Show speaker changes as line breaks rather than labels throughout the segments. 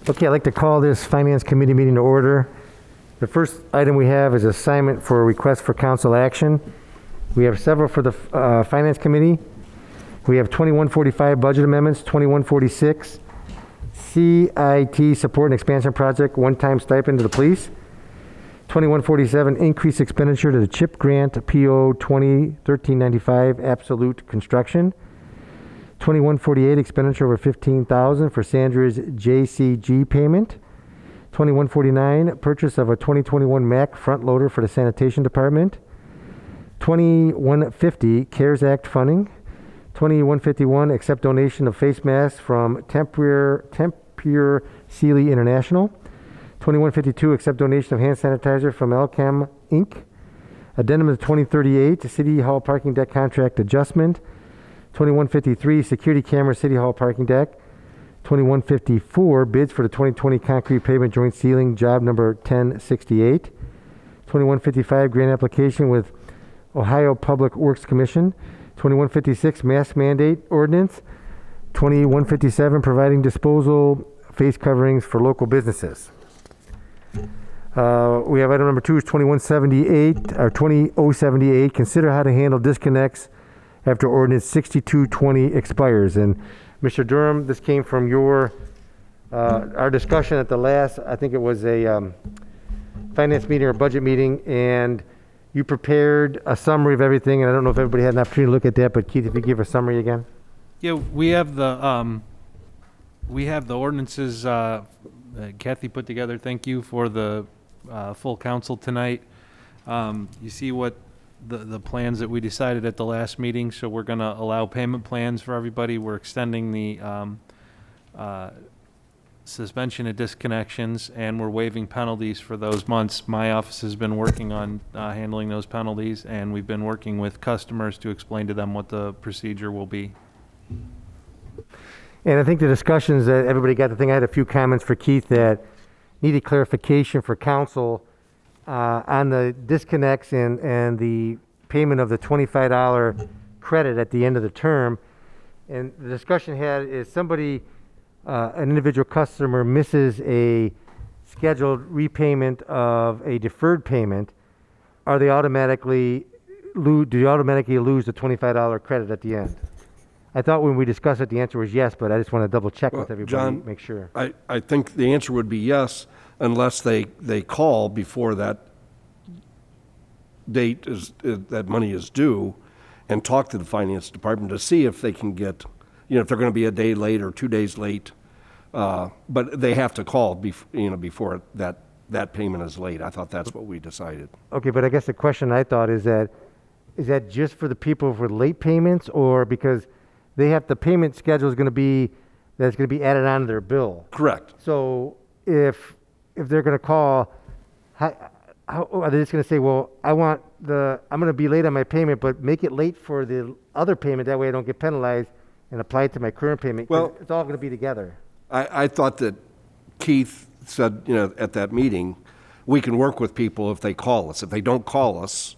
Okay, I'd like to call this Finance Committee meeting to order. The first item we have is assignment for a request for council action. We have several for the Finance Committee. We have 2145 budget amendments, 2146 CIT support and expansion project, one-time stipend to the police. 2147 increased expenditure to the CHIP grant, PO 201395 absolute construction. 2148 expenditure over 15,000 for Sandra's JCG payment. 2149 purchase of a 2021 Mack front loader for the sanitation department. 2150 CARES Act funding. 2151 accept donation of face masks from Tempur Sealy International. 2152 accept donation of hand sanitizer from Elcam Inc. Addendum to 2038 City Hall parking deck contract adjustment. 2153 security camera City Hall parking deck. 2154 bids for the 2020 concrete pavement joint ceiling job number 1068. 2155 grant application with Ohio Public Works Commission. 2156 mask mandate ordinance. 2157 providing disposal face coverings for local businesses. We have item number 2 is 2178 or 20078. Consider how to handle disconnects after ordinance 6220 expires. And Mr. Durham, this came from your our discussion at the last, I think it was a finance meeting or budget meeting, and you prepared a summary of everything. And I don't know if everybody had an opportunity to look at that, but Keith, if you give a summary again.
Yeah, we have the ordinances Kathy put together. Thank you for the full council tonight. You see what the plans that we decided at the last meeting. So we're going to allow payment plans for everybody. We're extending the suspension of disconnections, and we're waiving penalties for those months. My office has been working on handling those penalties, and we've been working with customers to explain to them what the procedure will be.
And I think the discussions that everybody got, I had a few comments for Keith that needed clarification for council on the disconnects and the payment of the $25 credit at the end of the term. And the discussion had is somebody, an individual customer misses a scheduled repayment of a deferred payment, do you automatically lose the $25 credit at the end? I thought when we discussed it, the answer was yes, but I just want to double check with everybody,
John,
make sure.
I think the answer would be yes, unless they call before that date that money is due and talk to the finance department to see if they can get, if they're going to be a day late or 2 days late. But they have to call before that payment is late. I thought that's what we decided.
Okay, but I guess the question I thought is that just for the people for late payments, or because they have the payment schedule is going to be added on to their bill?
Correct.
So if they're going to call, how are they just going to say, well, I'm going to be late on my payment, but make it late for the other payment, that way I don't get penalized, and apply it to my current payment?
Well,
it's all going to be together.
I thought that Keith said, at that meeting, we can work with people if they call us. If they don't call us,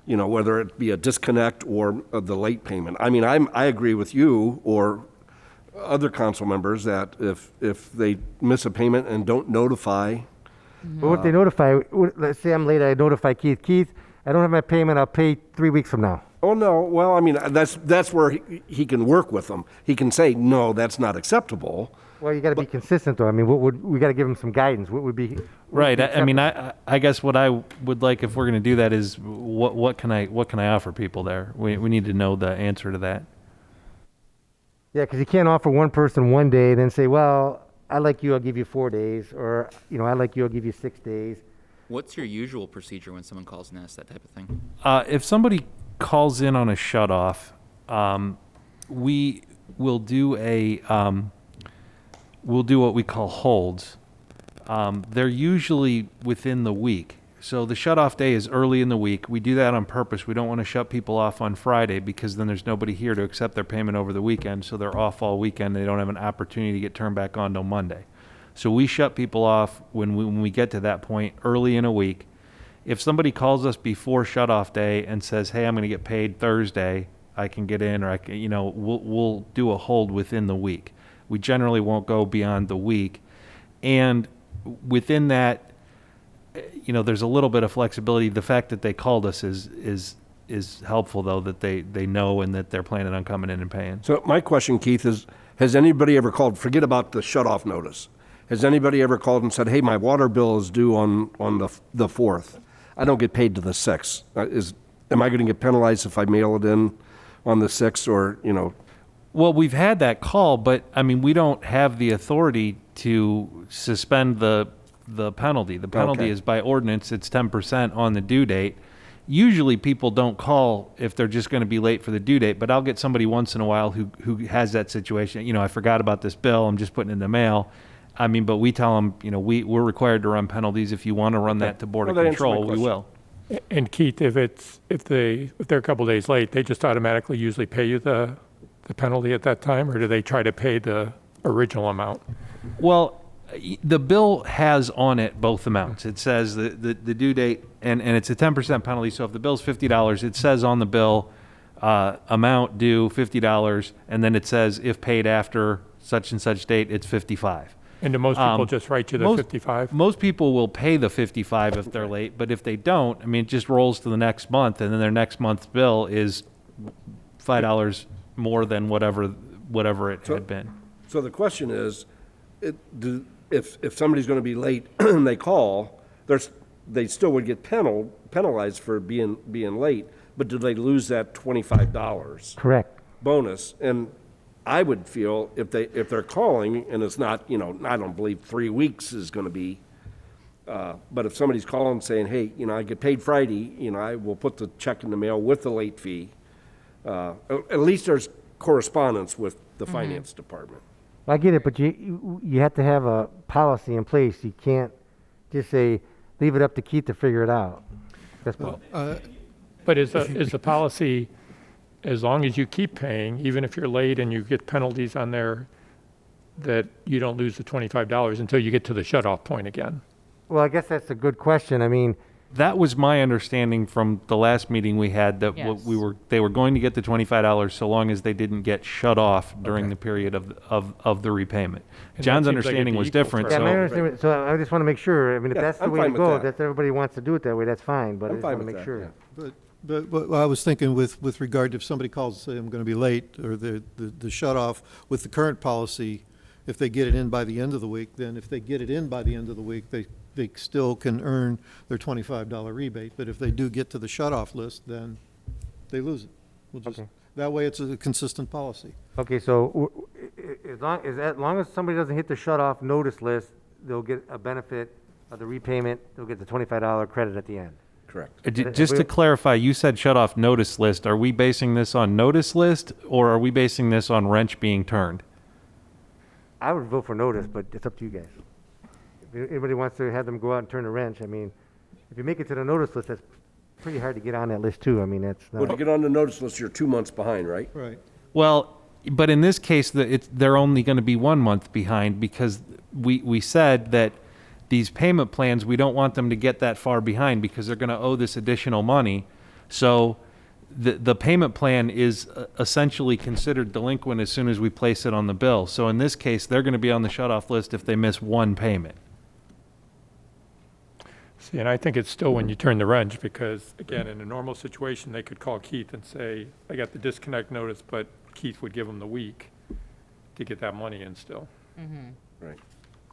whether it be a disconnect or the late payment. I mean, I agree with you or other council members that if they miss a payment and don't notify.
Well, if they notify, let's say I'm late, I notify Keith. Keith, I don't have my payment, I'll pay 3 weeks from now.
Oh, no. Well, I mean, that's where he can work with them. He can say, no, that's not acceptable.
Well, you got to be consistent, though. I mean, we got to give them some guidance. What would be
right? I mean, I guess what I would like, if we're going to do that, is what can I offer people there? We need to know the answer to that.
Yeah, because you can't offer one person 1 day and then say, well, I like you, I'll give you 4 days, or I like you, I'll give you 6 days.
What's your usual procedure when someone calls and asks that type of thing?
If somebody calls in on a shutoff, we will do we'll do what we call holds. They're usually within the week. So the shutoff day is early in the week. We do that on purpose. We don't want to shut people off on Friday because then there's nobody here to accept their payment over the weekend. So they're off all weekend. They don't have an opportunity to get turned back on till Monday. So we shut people off when we get to that point early in a week. If somebody calls us before shutoff day and says, hey, I'm going to get paid Thursday, I can get in, or I can, we'll do a hold within the week. We generally won't go beyond the week. And within that, there's a little bit of flexibility. The fact that they called us is helpful, though, that they know and that they're planning on coming in and paying.
So my question, Keith, is, has anybody ever called, forget about the shut-off notice, has anybody ever called and said, hey, my water bill is due on the 4th? I don't get paid to the 6th. Am I going to get penalized if I mail it in on the 6th or,
Well, we've had that call, but I mean, we don't have the authority to suspend the penalty. The penalty
Okay.
is by ordinance, it's 10% on the due date. Usually people don't call if they're just going to be late for the due date, but I'll get somebody once in a while who has that situation. I forgot about this bill, I'm just putting it in the mail. I mean, but we tell them, we're required to run penalties. If you want to run that to Board of
Well, that answers my
Control, we
question.
will.
And Keith, if they're a couple days late, they just automatically usually pay you the penalty at that time, or do they try to pay the original amount?
Well, the bill has on it both amounts. It says the due date, and it's a 10% penalty. So if the bill's $50, it says on the bill, amount due $50, and then it says if paid after such and such date, it's $55.
And do most people just write you the 55?
Most people will pay the $55 if they're late, but if they don't, I mean, it just rolls to the next month, and then their next month's bill is $5 more than whatever it had been.
So the question is, if somebody's going to be late and they call, they still would get penalized for being late, but do they lose that $25
Correct.
bonus? And I would feel if they're calling and it's not, I don't believe 3 weeks is going to be, but if somebody's calling saying, hey, I get paid Friday, I will put the check in the mail with the late fee. At least there's correspondence with the finance department.
I get it, but you have to have a policy in place. You can't just say, leave it up to Keith to figure it out. That's
But is the policy, as long as you keep paying, even if you're late and you get penalties on there, that you don't lose the $25 until you get to the shut-off point again?
well, I guess that's a good question. I mean,
That was my understanding from the last meeting we had, that
Yes.
they were going to get the $25 so long as they didn't get shut off during the period of the repayment.
And
John's
that seems like it'd
understanding
be
was
equal
different,
for
yeah, my
so,
understanding, so I just want to make sure. I mean, if
Yeah,
that's the
I'm
way to
fine with
go,
that.
that everybody wants to do it that way, that's fine, but I
I'm
just
fine
want to
with
make
that,
sure.
yeah.
But I was thinking with regard to if somebody calls and say, I'm going to be late, or the shut-off, with the current policy, if they get it in by the end of the week, then if they get it in by the end of the week, they still can earn their $25 rebate. But if they do get to the shut-off list, then they lose it. We'll just,
Okay.
that way it's a consistent policy.
Okay, so as long as somebody doesn't hit the shut-off notice list, they'll get a benefit of the repayment, they'll get the $25 credit at the end.
Correct.
just to clarify, you said shut off notice list. Are we basing this on notice list, or are we basing this on wrench being turned?
I would vote for notice, but it's up to you guys. If anybody wants to have them go out and turn a wrench, I mean, if you make it to the notice list, that's pretty hard to get on that list too. I mean, that's
Well, to
not,
get on the notice list, you're 2 months behind, right?
Right.
Well, but in this case, they're only going to be 1 month behind, because we said that these payment plans, we don't want them to get that far behind because they're going to owe this additional money. So the payment plan is essentially considered delinquent as soon as we place it on the bill. So in this case, they're going to be on the shut-off list if they miss one payment.
See, and I think it's still when you turn the wrench, because, again, in a normal situation, they could call Keith and say, I got the disconnect notice, but Keith would give them the week to get that money in still.
Right.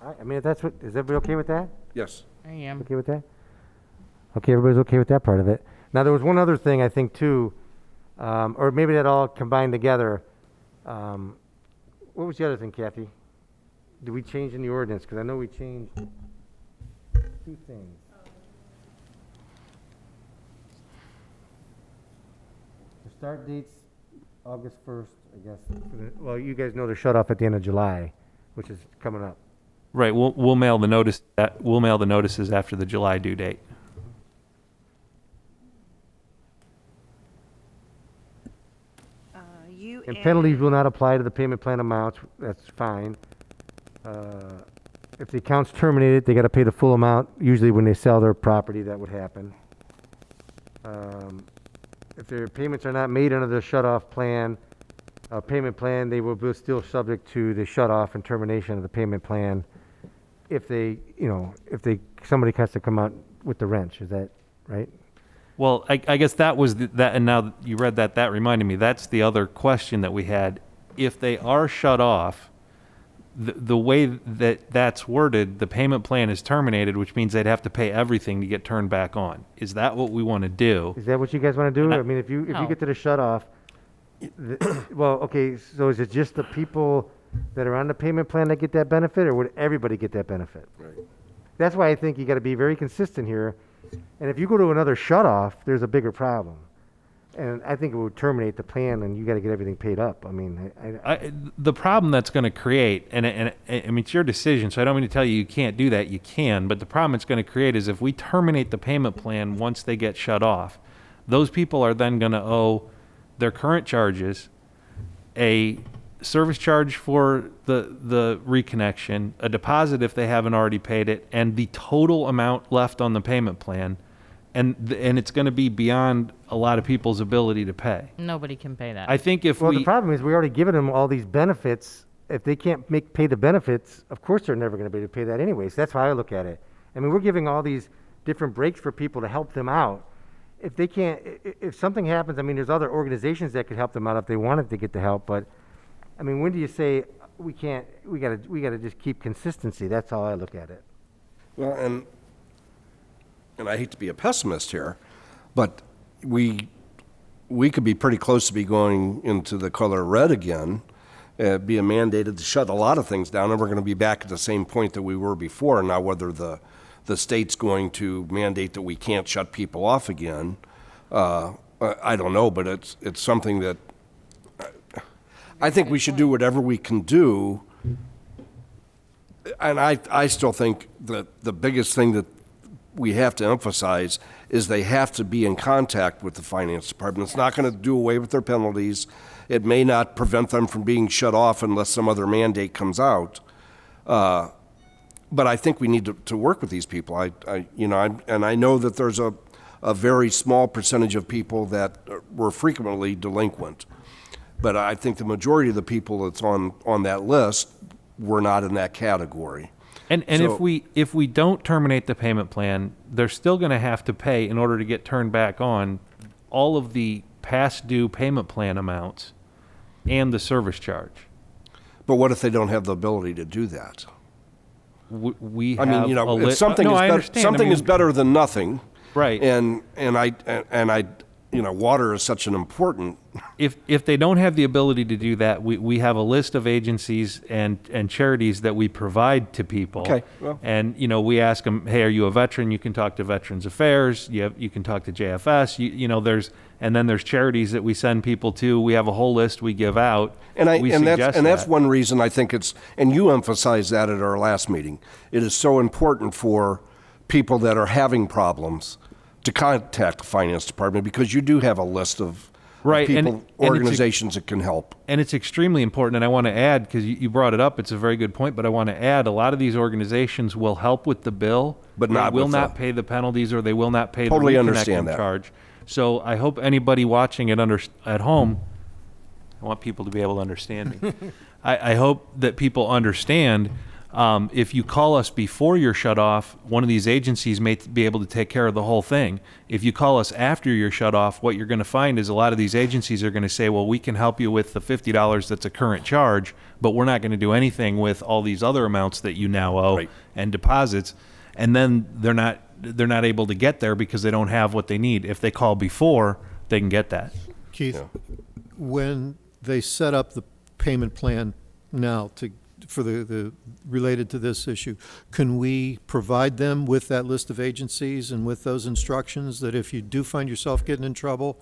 I mean, if that's what, is everybody okay with that?
Yes.
I am.
Okay with that? Okay, everybody's okay with that part of it. Now, there was one other thing I think too, or maybe that all combined together. What was the other thing, Kathy? Did we change in the ordinance? Because I know we changed two things. The start date's August 1st, I guess. Well, you guys know the shut off at the end of July, which is coming up.
Right, we'll mail the notices after the July due date.
And penalties will not apply to the payment plan amounts, that's fine. If the account's terminated, they gotta pay the full amount, usually when they sell their property, that would happen. If their payments are not made under the shut-off plan, payment plan, they will be still subject to the shut-off and termination of the payment plan. if they, somebody has to come out with the wrench, is that right?
Well, I guess that was that, and now that you read that, that reminded me, that's the other question that we had. If they are shut off, the way that that's worded, the payment plan is terminated, which means they'd have to pay everything to get turned back on. Is that what we want to do?
Is that what you guys want to do? I mean, if you
No.
get to the shut off, well, okay, so is it just the people that are on the payment plan that get that benefit, or would everybody get that benefit?
Right.
That's why I think you got to be very consistent here. And if you go to another shut off, there's a bigger problem. And I think it would terminate the plan, and you got to get everything paid up. I mean,
The problem that's going to create, and I mean, it's your decision, so I don't mean to tell you you can't do that. You can, but the problem it's going to create is if we terminate the payment plan once they get shut off, those people are then going to owe their current charges, a service charge for the reconnection, a deposit if they haven't already paid it, and the total amount left on the payment plan, and it's going to be beyond a lot of people's ability to pay.
Nobody can pay that.
I think if
well,
we
the problem is we already given them all these benefits. If they can't pay the benefits, of course they're never going to be able to pay that anyways. That's how I look at it. I mean, we're giving all these different breaks for people to help them out. If they can't, if something happens, I mean, there's other organizations that could help them out if they wanted to get the help. But I mean, when do you say we can't? We gotta just keep consistency. That's how I look at it.
Well, and I hate to be a pessimist here, but we could be pretty close to be going into the color red again, being mandated to shut a lot of things down, and we're going to be back at the same point that we were before. Now, whether the state's going to mandate that we can't shut people off again, I don't know, but it's something that I think we should do whatever we can do. And I still think that the biggest thing that we have to emphasize is they have to be in contact with the finance department. It's not going to do away with their penalties. It may not prevent them from being shut off unless some other mandate comes out. But I think we need to work with these people. And I know that there's a very small percentage of people that were frequently delinquent. But I think the majority of the people that's on that list were not in that category.
And
So-
if we don't terminate the payment plan, they're still going to have to pay in order to get turned back on all of the past due payment plan amounts and the service charge.
But what if they don't have the ability to do that?
We
I
have
mean,
a
it's something
no,
is
I
better,
understand.
something
I mean,
is better than nothing.
Right.
And I water is such an important.
If they don't have the ability to do that, we have a list of agencies and charities that we provide to people.
Okay, well.
And we ask them, hey, are you a veteran? You can talk to Veterans Affairs. You can talk to JFS. And then there's charities that we send people to. We have a whole list we give out. We suggest
That's
that.
one reason I think and you emphasized that at our last meeting. It is so important for people that are having problems to contact the finance department, because you do have a list of
Right, and-
people,
and it's
organizations that can help.
And it's extremely important, and I want to add, because you brought it up, it's a very good point, but I want to add, a lot of these organizations will help with the bill,
But
they
not
will
with
not
the-
pay the penalties, or they will not pay
Totally
the
understand
reconnecting
that.
charge. So I hope anybody watching it at home, I want people to be able to understand me. I hope that people understand, if you call us before you're shut off, one of these agencies may be able to take care of the whole thing. If you call us after you're shut off, what you're going to find is a lot of these agencies are going to say, well, we can help you with the $50 that's a current charge, but we're not going to do anything with all these other amounts that you now owe
Right.
and deposits. And then they're not able to get there because they don't have what they need. If they call before, they can get that.
Keith, when they set up the payment plan now for the related to this issue, can we provide them with that list of agencies and with those instructions that if you do find yourself getting in trouble,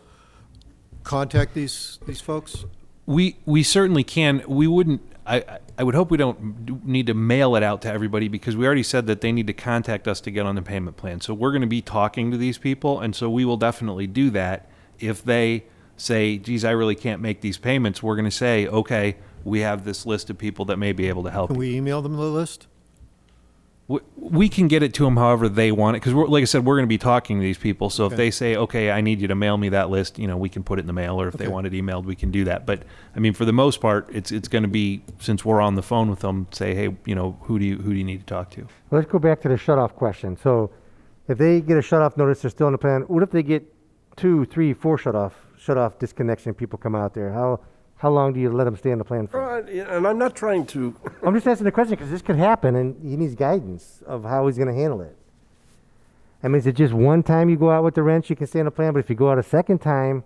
contact these folks?
We certainly can. We wouldn't. I would hope we don't need to mail it out to everybody, because we already said that they need to contact us to get on the payment plan. So we're going to be talking to these people, and so we will definitely do that. If they say, geez, I really can't make these payments, we're going to say, okay, we have this list of people that may be able to help
Can
you.
we email them the list?
we can get it to them however they want it, because like I said, we're going to be talking to these people. So if
Okay.
they say, okay, I need you to mail me that list, we can put it in the mail, or if they
Okay.
want it emailed, we can do that. But I mean, for the most part, it's going to be, since we're on the phone with them, say, hey, who do you need to talk to?
Let's go back to the shut-off question. So if they get a shut-off notice, they're still in the plan. What if they get 2, 3, 4 shut-off disconnection people come out there? How long do you let them stay in the plan for?
And I'm not trying to,
I'm just asking the question because this could happen, and he needs guidance of how he's going to handle it. I mean, is it just one time you go out with the wrench, you can stay in the plan, but if you go out a second time,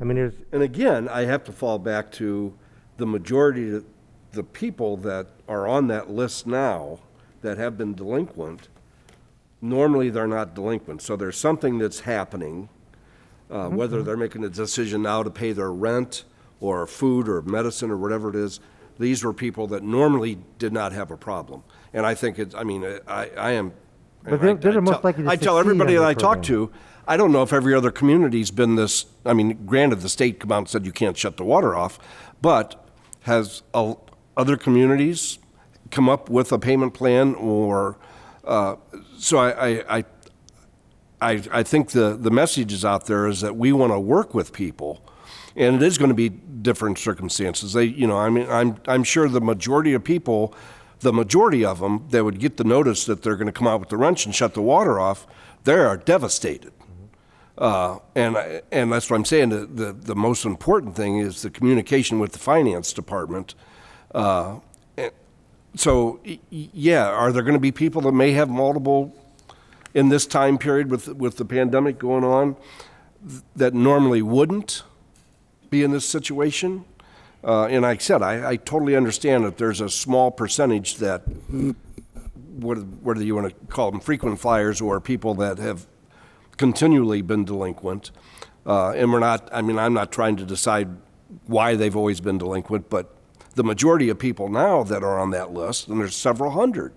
I mean,
and again, I have to fall back to the majority of the people that are on that list now that have been delinquent. Normally, they're not delinquent, so there's something that's happening, whether they're making a decision now to pay their rent or food or medicine or whatever it is. These were people that normally did not have a problem. And I think I am.
But they're most likely to
I tell
succeed
everybody
on
that
the
I talk
program.
to, I don't know if every other community's been this, granted, the state come out and said you can't shut the water off, but has other communities come up with a payment plan or, so I think the message is out there is that we want to work with people, and it is going to be different circumstances. I'm sure the majority of people, the majority of them that would get the notice that they're going to come out with the wrench and shut the water off, they are devastated. And that's what I'm saying. The most important thing is the communication with the finance department. So, yeah, are there going to be people that may have multiple in this time period with the pandemic going on that normally wouldn't be in this situation? And like I said, I totally understand that there's a small percentage that, whether you want to call them frequent flyers or people that have continually been delinquent. And I'm not trying to decide why they've always been delinquent, but the majority of people now that are on that list, and there's several hundred.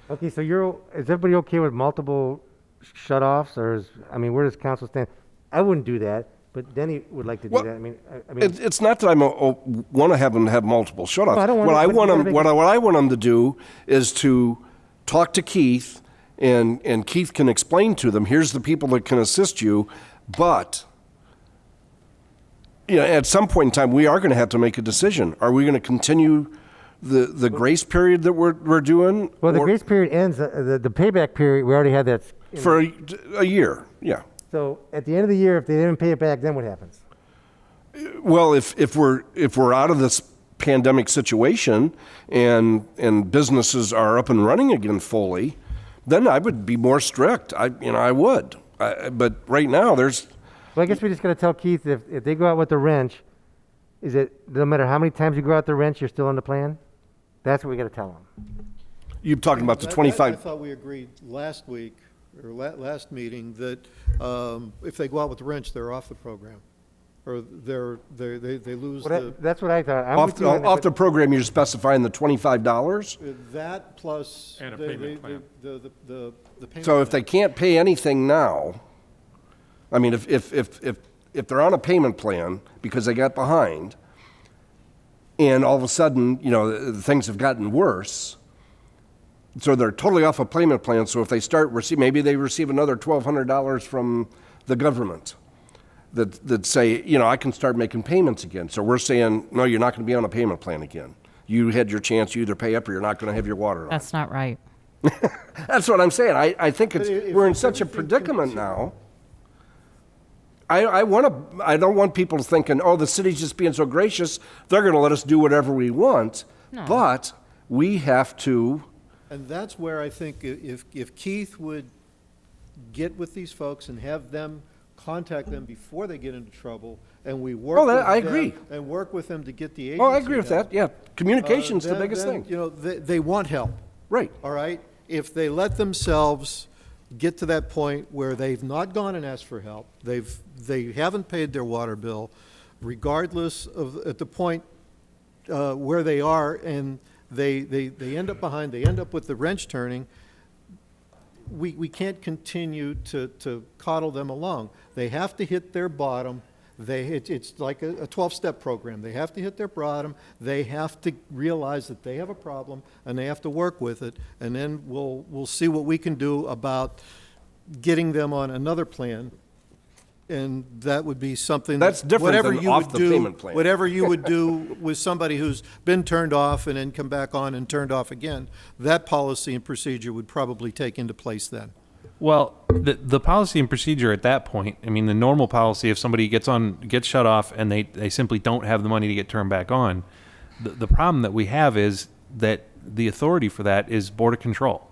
Okay, so is everybody okay with multiple shut-offs, or where does council stand? I wouldn't do that, but Denny would like to do
Well,
that.
It's not that I want to have them have multiple shut-offs.
No, I don't want
What
it,
I
but
want
you
them,
gotta
what
make
I want them to do is to talk to Keith, and Keith can explain to them, here's the people that can assist you, but at some point in time, we are going to have to make a decision. Are we going to continue the grace period that we're doing?
Well, the
or-
grace period ends, the payback period, we already had that.
For a year, yeah.
So at the end of the year, if they didn't pay it back, then what happens?
Well, if we're out of this pandemic situation and businesses are up and running again fully, then I would be more strict. I would. But right now, there's.
Well, I guess we just got to tell Keith if they go out with the wrench, is it no matter how many times you go out the wrench, you're still on the plan? That's what we got to tell them.
You're talking about the
I
25.
thought we agreed last week, or last meeting, that if they go out with the wrench, they're off the program. Or they lose
That's what I thought. I'm
Off
with you on that,
off
but-
the program, you're specifying the $25?
that plus.
And a
the-
payment plan.
The payment.
So if
plan.
they can't pay anything now, if they're on a payment plan because they got behind, and all of a sudden, things have gotten worse, so they're totally off a payment plan. So if they start maybe they receive another $1,200 from the government that say, I can start making payments again. So we're saying, no, you're not going to be on a payment plan again. You had your chance. You either pay up or you're not going to have your water on.
That's not right.
That's what I'm saying. I think
if-
we're in
if
such a
everything
predicament
continues-
now. I don't want people thinking, oh, the city's just being so gracious, they're going to let us do whatever we want. But we have to.
And that's where I think if Keith would get with these folks and have them contact them before they get into trouble, and we work
Oh,
with
I
them,
agree.
and work with them to get the agency.
Oh, I agree with
help,
that. Yeah, communication's the
then-
biggest
then,
thing.
they want help.
Right.
All right? If they let themselves get to that point where they've not gone and asked for help, they haven't paid their water bill, regardless of, at the point where they are, and they end up behind, they end up with the wrench turning, we can't continue to coddle them along. They have to hit their bottom. It's like a 12-step program. They have to hit their bottom, they have to realize that they have a problem, and they have to work with it, and then we'll see what we can do about getting them on another plan. And that would be something.
That's different
whatever
than
you
off
would
the
do-
payment plan.
Whatever you would do with somebody who's been turned off and then come back on and turned off again, that policy and procedure would probably take into place then.
Well, the policy and procedure at that point, I mean, the normal policy, if somebody gets shut off and they simply don't have the money to get turned back on, the problem that we have is that the authority for that is Board of Control.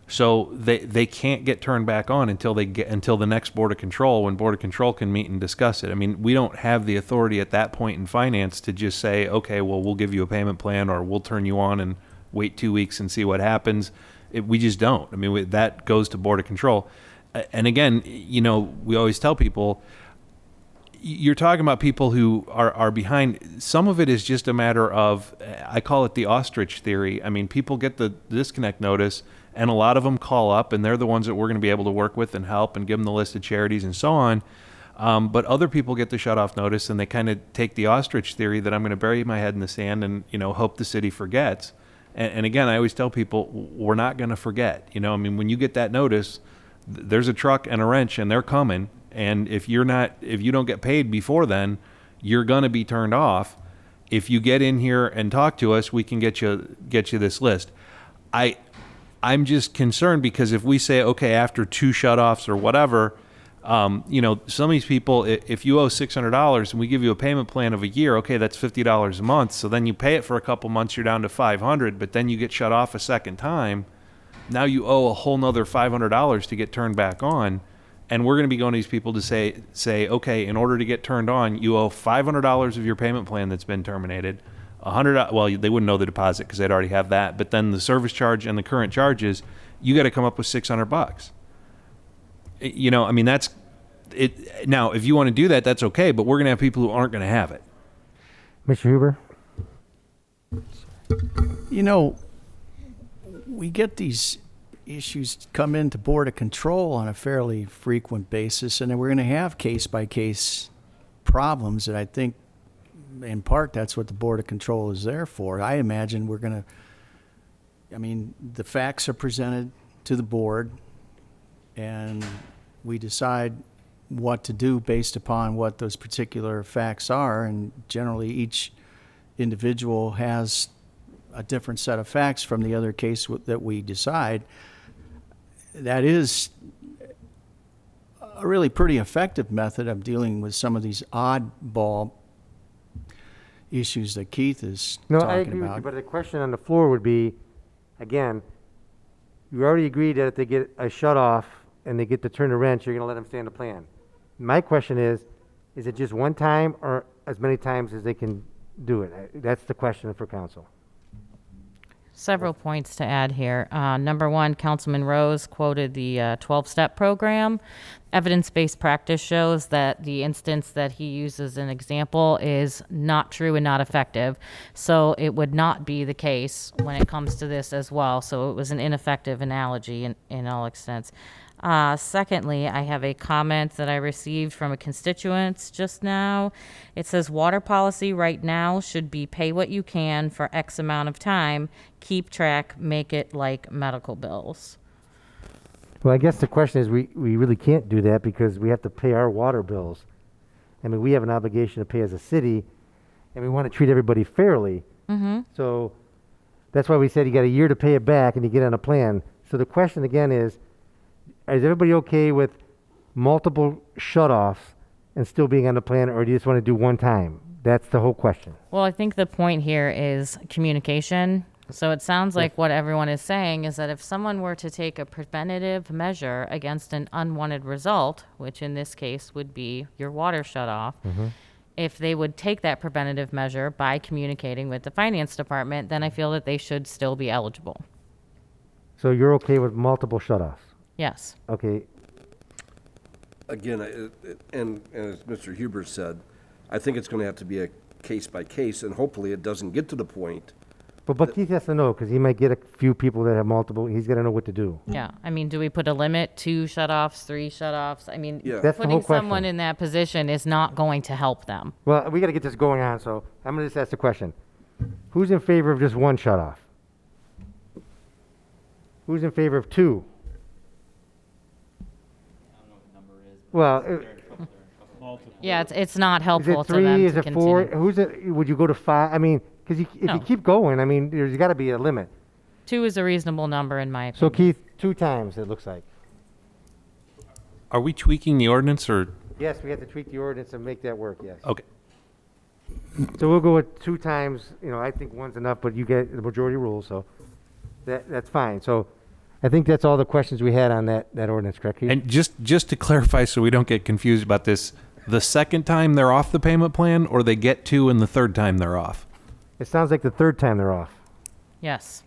So they can't get turned back on until the next Board of Control, when Board of Control can meet and discuss it. I mean, we don't have the authority at that point in finance to just say, okay, well, we'll give you a payment plan, or we'll turn you on and wait 2 weeks and see what happens. We just don't. I mean, that goes to Board of Control. And again, you know, we always tell people, you're talking about people who are behind. Some of it is just a matter of, I call it the ostrich theory. I mean, people get the disconnect notice, and a lot of them call up, and they're the ones that we're going to be able to work with and help and give them the list of charities and so on. But other people get the shut-off notice, and they kind of take the ostrich theory that I'm going to bury my head in the sand and, you know, hope the city forgets. And again, I always tell people, we're not going to forget. You know, I mean, when you get that notice, there's a truck and a wrench, and they're coming. And if you don't get paid before then, you're going to be turned off. If you get in here and talk to us, we can get you this list. I'm just concerned because if we say, okay, after 2 shutoffs or whatever, you know, some of these people, if you owe $600 and we give you a payment plan of a year, okay, that's $50 a month. So then you pay it for a couple months, you're down to $500, but then you get shut off a second time. Now you owe a whole nother $500 to get turned back on. And we're going to be going to these people to say, okay, in order to get turned on, you owe $500 of your payment plan that's been terminated. $100, well, they wouldn't know the deposit because they'd already have that. But then the service charge and the current charges, you got to come up with $600. You know, I mean, that's it. Now, if you want to do that, that's okay. But we're going to have people who aren't going to have it.
Mr. Huber?
You know, we get these issues come into Board of Control on a fairly frequent basis, and then we're going to have case-by-case problems that I think, in part, that's what the Board of Control is there for. I imagine we're going to, I mean, the facts are presented to the board, and we decide what to do based upon what those particular facts are, and generally each individual has a different set of facts from the other case that we decide. That is a really pretty effective method of dealing with some of these oddball issues that Keith is
No,
talking
I agree with
about.
you, but the question on the floor would be, again, you already agreed that if they get a shut-off and they get to turn the wrench, you're going to let them stay on the plan. My question is it just one time or as many times as they can do it? That's the question for council.
Several points to add here. Number one, Councilman Rose quoted the 12-step program. Evidence-based practice shows that the instance that he uses an example is not true and not effective. So it would not be the case when it comes to this as well. So it was an ineffective analogy in all extents. Secondly, I have a comment that I received from a constituent just now. It says water policy right now should be pay what you can for X amount of time, keep track, make it like medical bills.
Well, I guess the question is we really can't do that because we have to pay our water bills. I mean, we have an obligation to pay as a city, and we want to treat everybody fairly.
Mm-hmm.
So that's why we said you got a year to pay it back and you get on a plan. So the question again is everybody okay with multiple shutoffs and still being on the plan, or do you just want to do one time? That's the whole question.
Well, I think the point here is communication. So it sounds like what everyone is saying is that if someone were to take a preventative measure against an unwanted result, which in this case would be your water shut off, if they would take that preventative measure by communicating with the finance department, then I feel that they should still be eligible.
So you're okay with multiple shutoffs?
Yes.
Okay.
Again, and as Mr. Huber said, I think it's going to have to be a case by case, and hopefully it doesn't get to the point
But Keith has to know, because he might get a few people that have multiple, he's got to know what to do.
Yeah, I mean, do we put a limit, 2 shut-offs, 3 shut-offs? I mean,
Yeah.
That's the
putting
whole question.
someone in that position is not going to help them.
Well, we got to get this going on, so I'm going to just ask the question. Who's in favor of just 1 shut-off? Who's in favor of 2? Well,
Yeah, it's not
is
helpful
it
to them
3?
to
Is it
continue.
4? Who's it? Would you go to 5? I mean, because if
No.
you keep going, I mean, there's got to be a limit.
2 is a reasonable number in my
So
opinion.
Keith, 2 times it looks like.
Are we tweaking the ordinance or?
Yes, we have to tweak the ordinance and make that work, yes.
Okay.
So we'll go with 2 times, I think 1's enough, but you get the majority rule, so that's fine. So I think that's all the questions we had on that ordinance, correct, Keith?
And just to clarify, so we don't get confused about this, the second time they're off the payment plan, or they get 2 and the third time they're off?
It sounds like the 3rd time they're off.
Yes.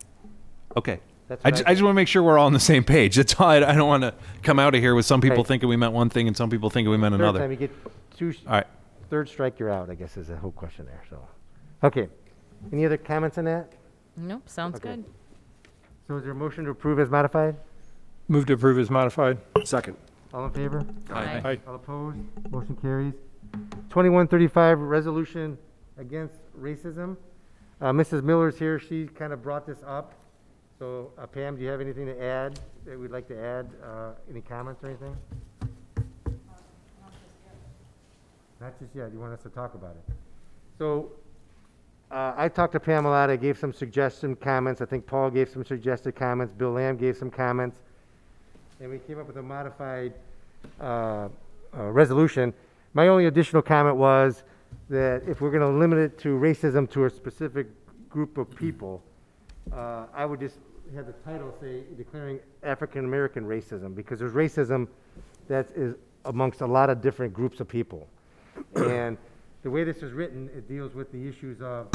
Okay.
That's
I
what
just,
I
I just want to make sure we're all on the same page. That's all. I don't want to come out of here with some people
Right.
thinking we meant one thing and some people thinking we meant
Third
another.
time you get 2,
All right.
3rd strike, you're out, I guess is the whole question there, so. Okay. Any other comments on that?
Nope, sounds
Okay.
good.
So is there a motion to approve as modified?
Move to approve as modified.
Second.
All in favor?
Aye.
Aye.
All opposed? Motion carries. 2135, resolution against racism. Mrs. Miller's here. She kind of brought this up. So Pam, do you have anything to add that we'd like to add? Any comments or anything? Not just yet. You want us to talk about it? So I talked to Pam a lot. I gave some suggestion comments. I think Paul gave some suggested comments. Bill Lamb gave some comments. And we came up with a modified resolution. My only additional comment was that if we're going to limit it to racism to a specific group of people, I would just have the title say declaring African American racism, because there's racism that is amongst a lot of different groups of people. And the way this is written, it deals with the issues of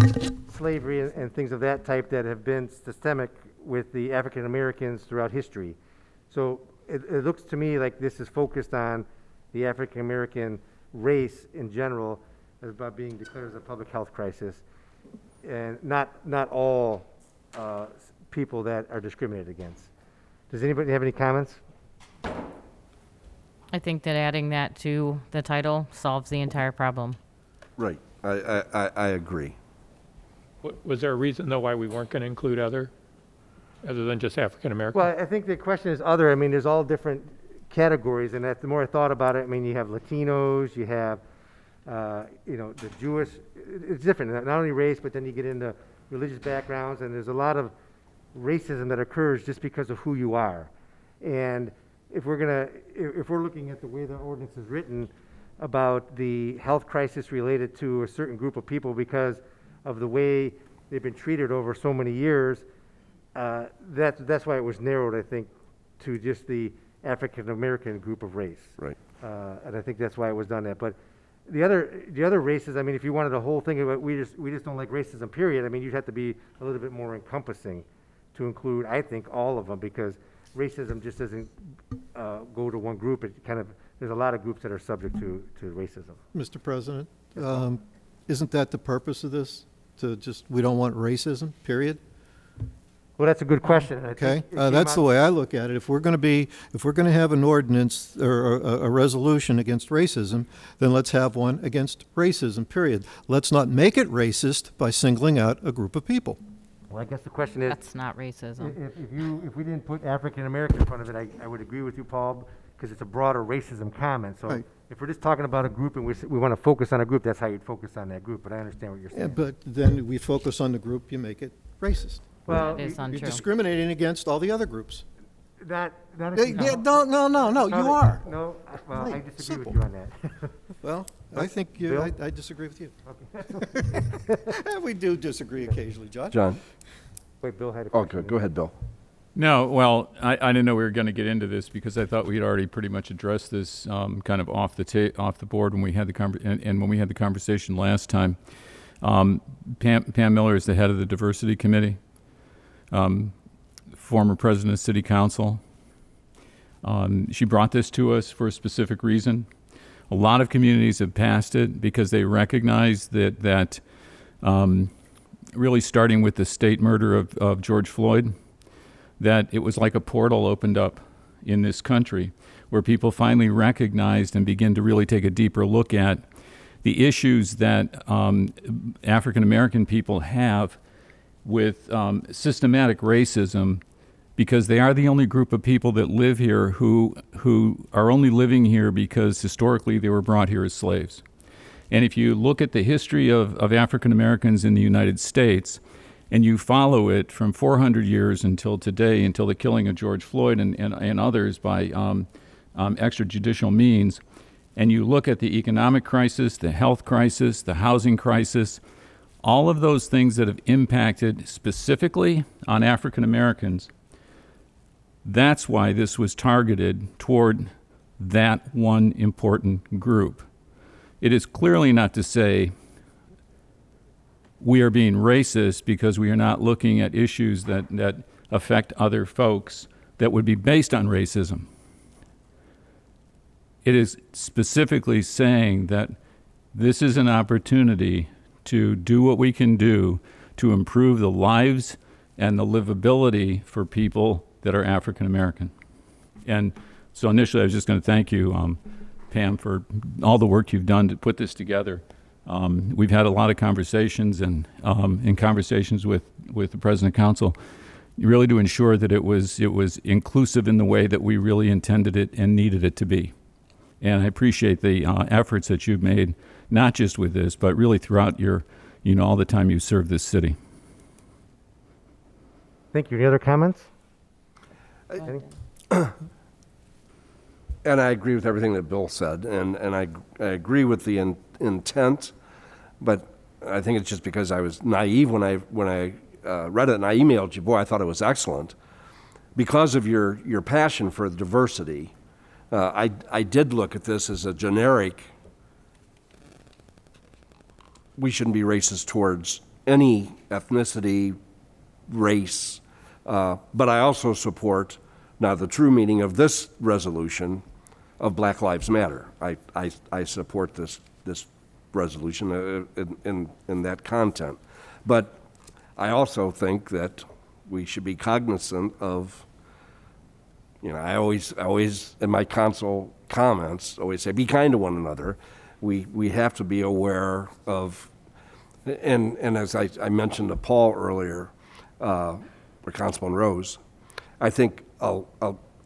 slavery and things of that type that have been systemic with the African Americans throughout history. So it looks to me like this is focused on the African American race in general as about being declared as a public health crisis, and not all people that are discriminated against. Does anybody have any comments?
I think that adding that to the title solves the entire problem.
Right. I agree.
Was there a reason, though, why we weren't going to include other than just African American?
Well, I think the question is other. I mean, there's all different categories, and the more I thought about it, I mean, you have Latinos, you have, the Jewish. It's different. Not only race, but then you get into religious backgrounds, and there's a lot of racism that occurs just because of who you are. And if we're looking at the way the ordinance is written about the health crisis related to a certain group of people because of the way they've been treated over so many years, that's why it was narrowed, I think, to just the African American group of race.
Right.
And I think that's why it was done that. But the other races, I mean, if you wanted a whole thing about we just don't like racism, period. I mean, you'd have to be a little bit more encompassing to include, I think, all of them, because racism just doesn't go to one group. It kind of, there's a lot of groups that are subject to racism.
Mr. President, isn't that the purpose of this? We don't want racism, period?
Well, that's a good question. I think
Okay,
it came
that's the
out-
way I look at it. If we're going to have an ordinance or a resolution against racism, then let's have one against racism, period. Let's not make it racist by singling out a group of people.
Well, I guess the question is,
That's not racism.
if we didn't put African American in front of it, I would agree with you, Paul, because it's a broader racism comment. So
Right.
if we're just talking about a group and we want to focus on a group, that's how you'd focus on that group. But I understand what you're
Yeah,
saying.
but then we focus on the group, you make it racist.
Well,
That is
You're
untrue.
discriminating against all the other groups.
not
Yeah, no, you are.
No, well, I
Right,
disagree with
simple.
you on that.
Well, I think
Bill?
I disagree with you. We do disagree occasionally, Judge.
John?
Wait, Bill had a
Oh,
question.
good. Go ahead, Bill.
No, well, I didn't know we were going to get into this because I thought we had already pretty much addressed this kind of off the board when we had and when we had the conversation last time. Pam Miller is the head of the Diversity Committee, former president of City Council. She brought this to us for a specific reason. A lot of communities have passed it because they recognize that really starting with the state murder of George Floyd, that it was like a portal opened up in this country where people finally recognized and begin to really take a deeper look at the issues that African American people have with systematic racism, because they are the only group of people that live here who are only living here because historically they were brought here as slaves. And if you look at the history of African Americans in the United States, and you follow it from 400 years until today, until the killing of George Floyd and others by extrajudicial means, and you look at the economic crisis, the health crisis, the housing crisis, all of those things that have impacted specifically on African Americans, that's why this was targeted toward that one important group. It is clearly not to say we are being racist because we are not looking at issues that affect other folks that would be based on racism. It is specifically saying that this is an opportunity to do what we can do to improve the lives and the livability for people that are African American. And so initially I was just going to thank you, Pam, for all the work you've done to put this together. We've had a lot of conversations and in conversations with the President Council, really to ensure that it was inclusive in the way that we really intended it and needed it to be. And I appreciate the efforts that you've made, not just with this, but really throughout your, all the time you served this city.
Thank you. Any other comments?
And I agree with everything that Bill said, and I agree with the intent, but I think it's just because I was naive when I read it and I emailed you. Boy, I thought it was excellent. Because of your passion for diversity, I did look at this as a generic, we shouldn't be racist towards any ethnicity, race, but I also support now the true meaning of this resolution of Black Lives Matter. I support this resolution in that content. But I also think that we should be cognizant of, I always in my council comments always say, be kind to one another. We have to be aware of, and as I mentioned to Paul earlier, or Councilman Rose, I think a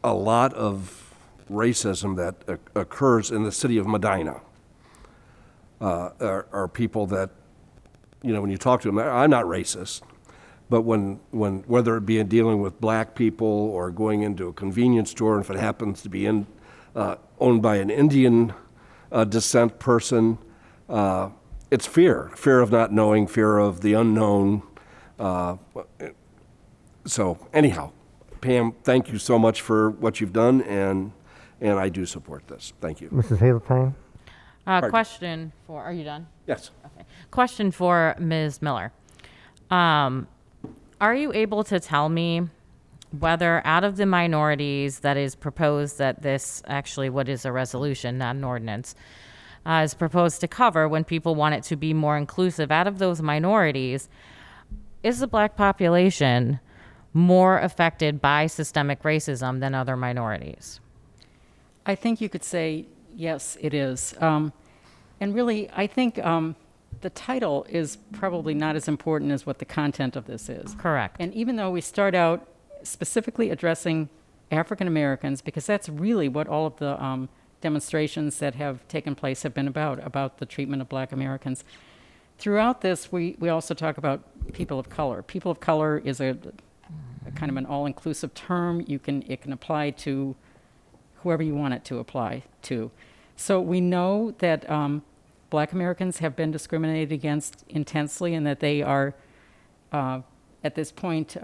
lot of racism that occurs in the city of Medina are people that, when you talk to them, I'm not racist, but when whether it be in dealing with black people or going into a convenience store, and if it happens to be owned by an Indian descent person, it's fear of not knowing, fear of the unknown. So anyhow, Pam, thank you so much for what you've done, and I do support this. Thank you.
Mrs. Hazeltine?
Question for, are you done?
Yes.
Okay. Question for Ms. Miller. Are you able to tell me whether out of the minorities that is proposed that this, actually what is a resolution, not an ordinance, is proposed to cover when people want it to be more inclusive, out of those minorities, is the black population more affected by systemic racism than other minorities?
I think you could say, yes, it is. And really, I think the title is probably not as important as what the content of this is.
Correct.
And even though we start out specifically addressing African Americans, because that's really what all of the demonstrations that have taken place have been about the treatment of Black Americans. Throughout this, we also talk about people of color. People of color is a kind of an all-inclusive term. It can apply to whoever you want it to apply to. So we know that Black Americans have been discriminated against intensely, and that they are, at this point,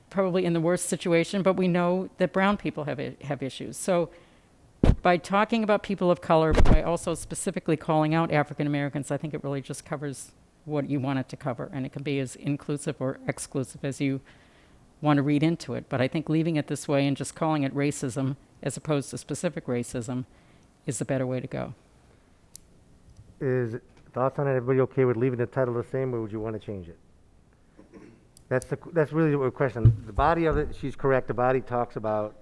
probably in the worst situation, but we know that brown people have issues. So by talking about people of color, but by also specifically calling out African Americans, I think it really just covers what you want it to cover, and it can be as inclusive or exclusive as you want to read into it. But I think leaving it this way and just calling it racism as opposed to specific racism is the better way to go.
Thoughts on it? Everybody okay with leaving the title the same, or would you want to change it? That's really the question. The body of it, she's correct. The body talks about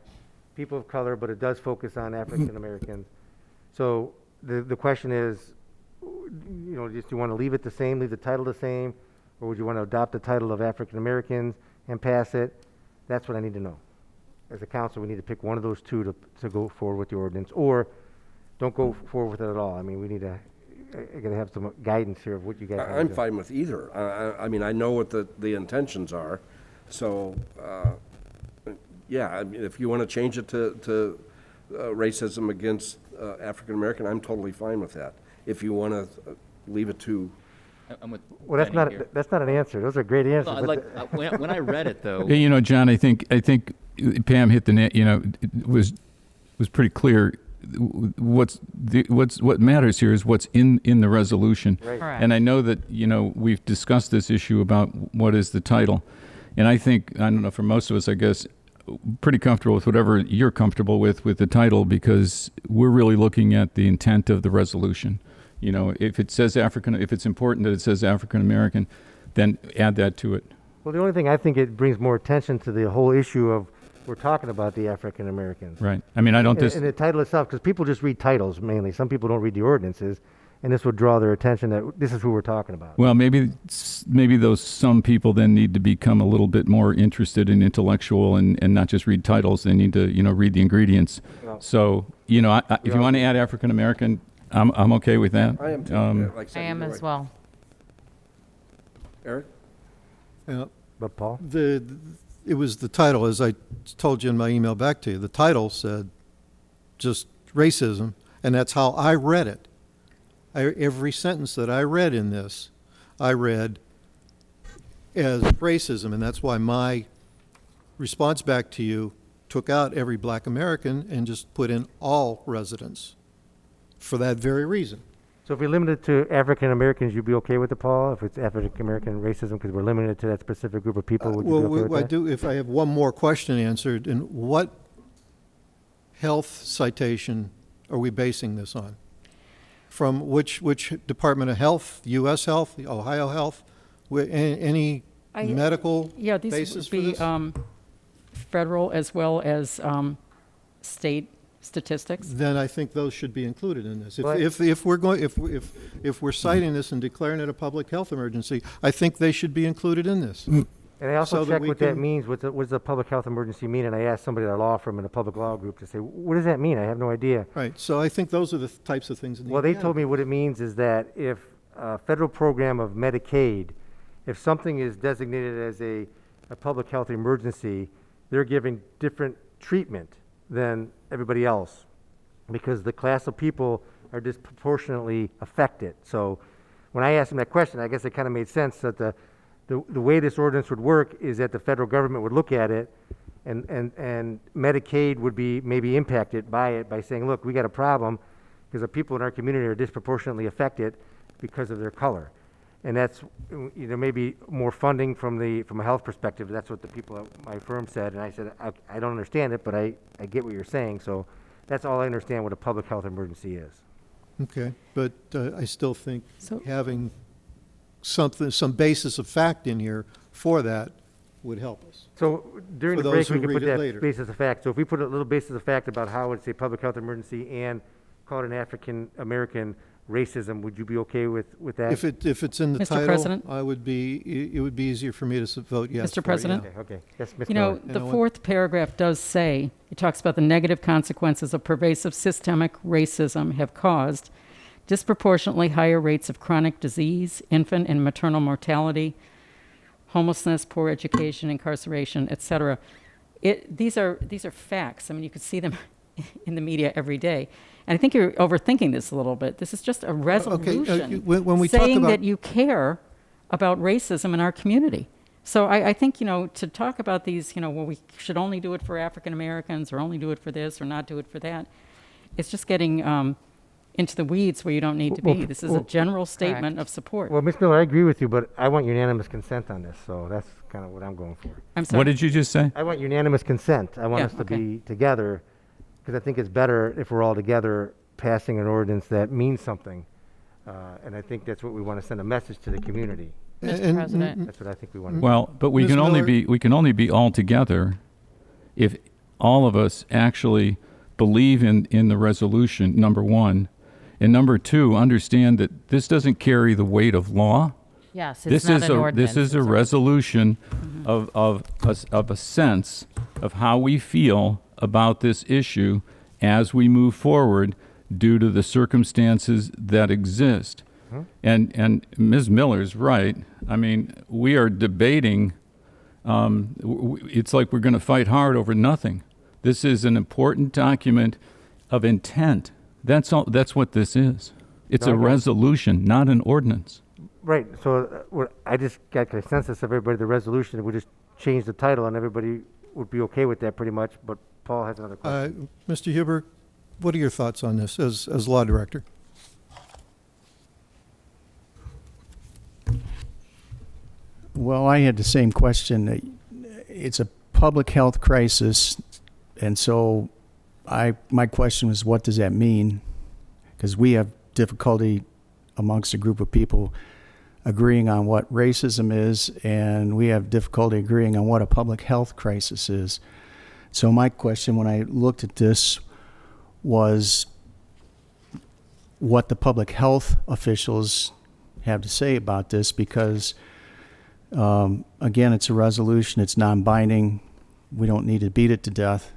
people of color, but it does focus on African Americans. So the question is, you know, just do you want to leave it the same, leave the title the same, or would you want to adopt the title of African Americans and pass it? That's what I need to know. As a council, we need to pick one of those two to go forward with the ordinance, or don't go forward with it at all. I mean, we need to, I gotta have some guidance here of what you guys want to
I'm
do.
fine with either. I mean, I know what the intentions are, so, yeah, I mean, if you want to change it to racism against African American, I'm totally fine with that. If you want to leave it to,
I'm with
Well, that's
Benny here.
not, that's not an answer. Those are great answers.
Well,
but
when I read it though,
You know, John, I think Pam hit the net. You know, it was pretty clear. What matters here is what's in the resolution.
Right.
Correct.
And I know that, you know, we've discussed this issue about what is the title. And I think, I don't know, for most of us, I guess, pretty comfortable with whatever you're comfortable with the title, because we're really looking at the intent of the resolution. You know, if it says if it's important that it says African American, then add that to it.
Well, the only thing I think it brings more attention to the whole issue of, we're talking about the African Americans.
Right. I mean, I don't
And the title itself, because people just read titles mainly. Some people don't read the ordinances, and this would draw their attention that this is who we're talking about.
Well, maybe those some people then need to become a little bit more interested and intellectual and not just read titles. They need to, you know, read the ingredients.
Well,
So, you know, if you want to add African American, I'm okay with that.
I am too. Like
I
said,
am
either
as
way.
well.
Eric?
Yeah,
But Paul?
it was the title, as I told you in my email back to you. The title said just racism, and that's how I read it. Every sentence that I read in this, I read as racism, and that's why my response back to you took out every black American and just put in all residents for that very reason.
So if we limit it to African Americans, you'd be okay with it, Paul? If it's African American racism, because we're limiting it to that specific group of people, would you be okay with
I
that?
do, if I have one more question answered, and what health citation are we basing this on? From which Department of Health, U.S. Health, Ohio Health, any medical
yeah, these
basis
would
for
be
this?
federal as well as state statistics.
Then I think those should be included in this.
But-
If we're citing this and declaring it a public health emergency, I think they should be included in this.
And I also
so that
checked
we
what that
can-
means, what does a public health emergency mean? And I asked somebody at our law firm in a public law group to say, what does that mean? I have no idea.
Right, so I think those are the types of things that need
Well,
to
they
be
told
added.
me what it means is that if a federal program of Medicaid, if something is designated as a public health emergency, they're giving different treatment than everybody else because the class of people are disproportionately affected. So when I asked them that question, I guess it kind of made sense that the way this ordinance would work is that the federal government would look at it and Medicaid would be maybe impacted by it by saying, look, we got a problem because the people in our community are disproportionately affected because of their color. And that's, you know, maybe more funding from a health perspective. That's what the people at my firm said. And I said, I don't understand it, but I get what you're saying. So that's all I understand what a public health emergency is.
Okay, but I still think
So-
having some basis of fact in here for that would help us.
So during
For
the
those
break, we
who
can put
read it
that
later.
basis of fact. So if we put a little basis of fact about how it's a public health emergency and call it an African American racism, would you be okay with that?
If it's in the
Mr.
title,
President?
it would be easier for me to vote yes.
Mr.
for it,
President?
yeah.
Okay, yes, Ms.
You know,
Miller.
You
the
know what?
fourth paragraph does say, it talks about the negative consequences of pervasive systemic racism have caused disproportionately higher rates of chronic disease, infant and maternal mortality, homelessness, poor education, incarceration, et cetera. These are facts. I mean, you could see them in the media every day. And I think you're overthinking this a little bit. This is just a resolution
when we talk
saying
about-
that you care about racism in our community. So I think, you know, to talk about these, you know, well, we should only do it for African Americans or only do it for this or not do it for that, it's just getting into the weeds where you don't need to be. This is a general statement of support.
Well, Ms. Miller, I agree with you, but I want unanimous consent on this, so that's kind of what I'm going for.
I'm sorry.
What did you just say?
I want unanimous consent. I want
Yeah,
us to
okay.
be together, because I think it's better if we're all together passing an ordinance that means something. And I think that's what we want to send a message to the community.
Mr. President.
That's what I think we want to do.
Well, but we
Ms.
can only
Miller?
be all together if all of us actually believe in the resolution, number one, and number two, understand that this doesn't carry the weight of law.
Yes, it's not an ordinance.
This is a
it's
resolution of a sense of how we feel about this issue as we move forward due to the circumstances that exist. And Ms. Miller's right. I mean, we are debating, it's like we're going to fight hard over nothing. This is an important document of intent. That's all. That's what this is. It's a
Okay.
resolution, not an ordinance.
Right, so I just got consensus of everybody, the resolution, we just change the title and everybody would be okay with that pretty much, but Paul has another question.
Mr. Huber, what are your thoughts on this as law director?
Well, I had the same question. It's a public health crisis, and so my question was, what does that mean? Because we have difficulty amongst a group of people agreeing on what racism is, and we have difficulty agreeing on what a public health crisis is. So my question when I looked at this was what the public health officials have to say about this, because again, it's a resolution, it's non-binding, we don't need to beat it to death.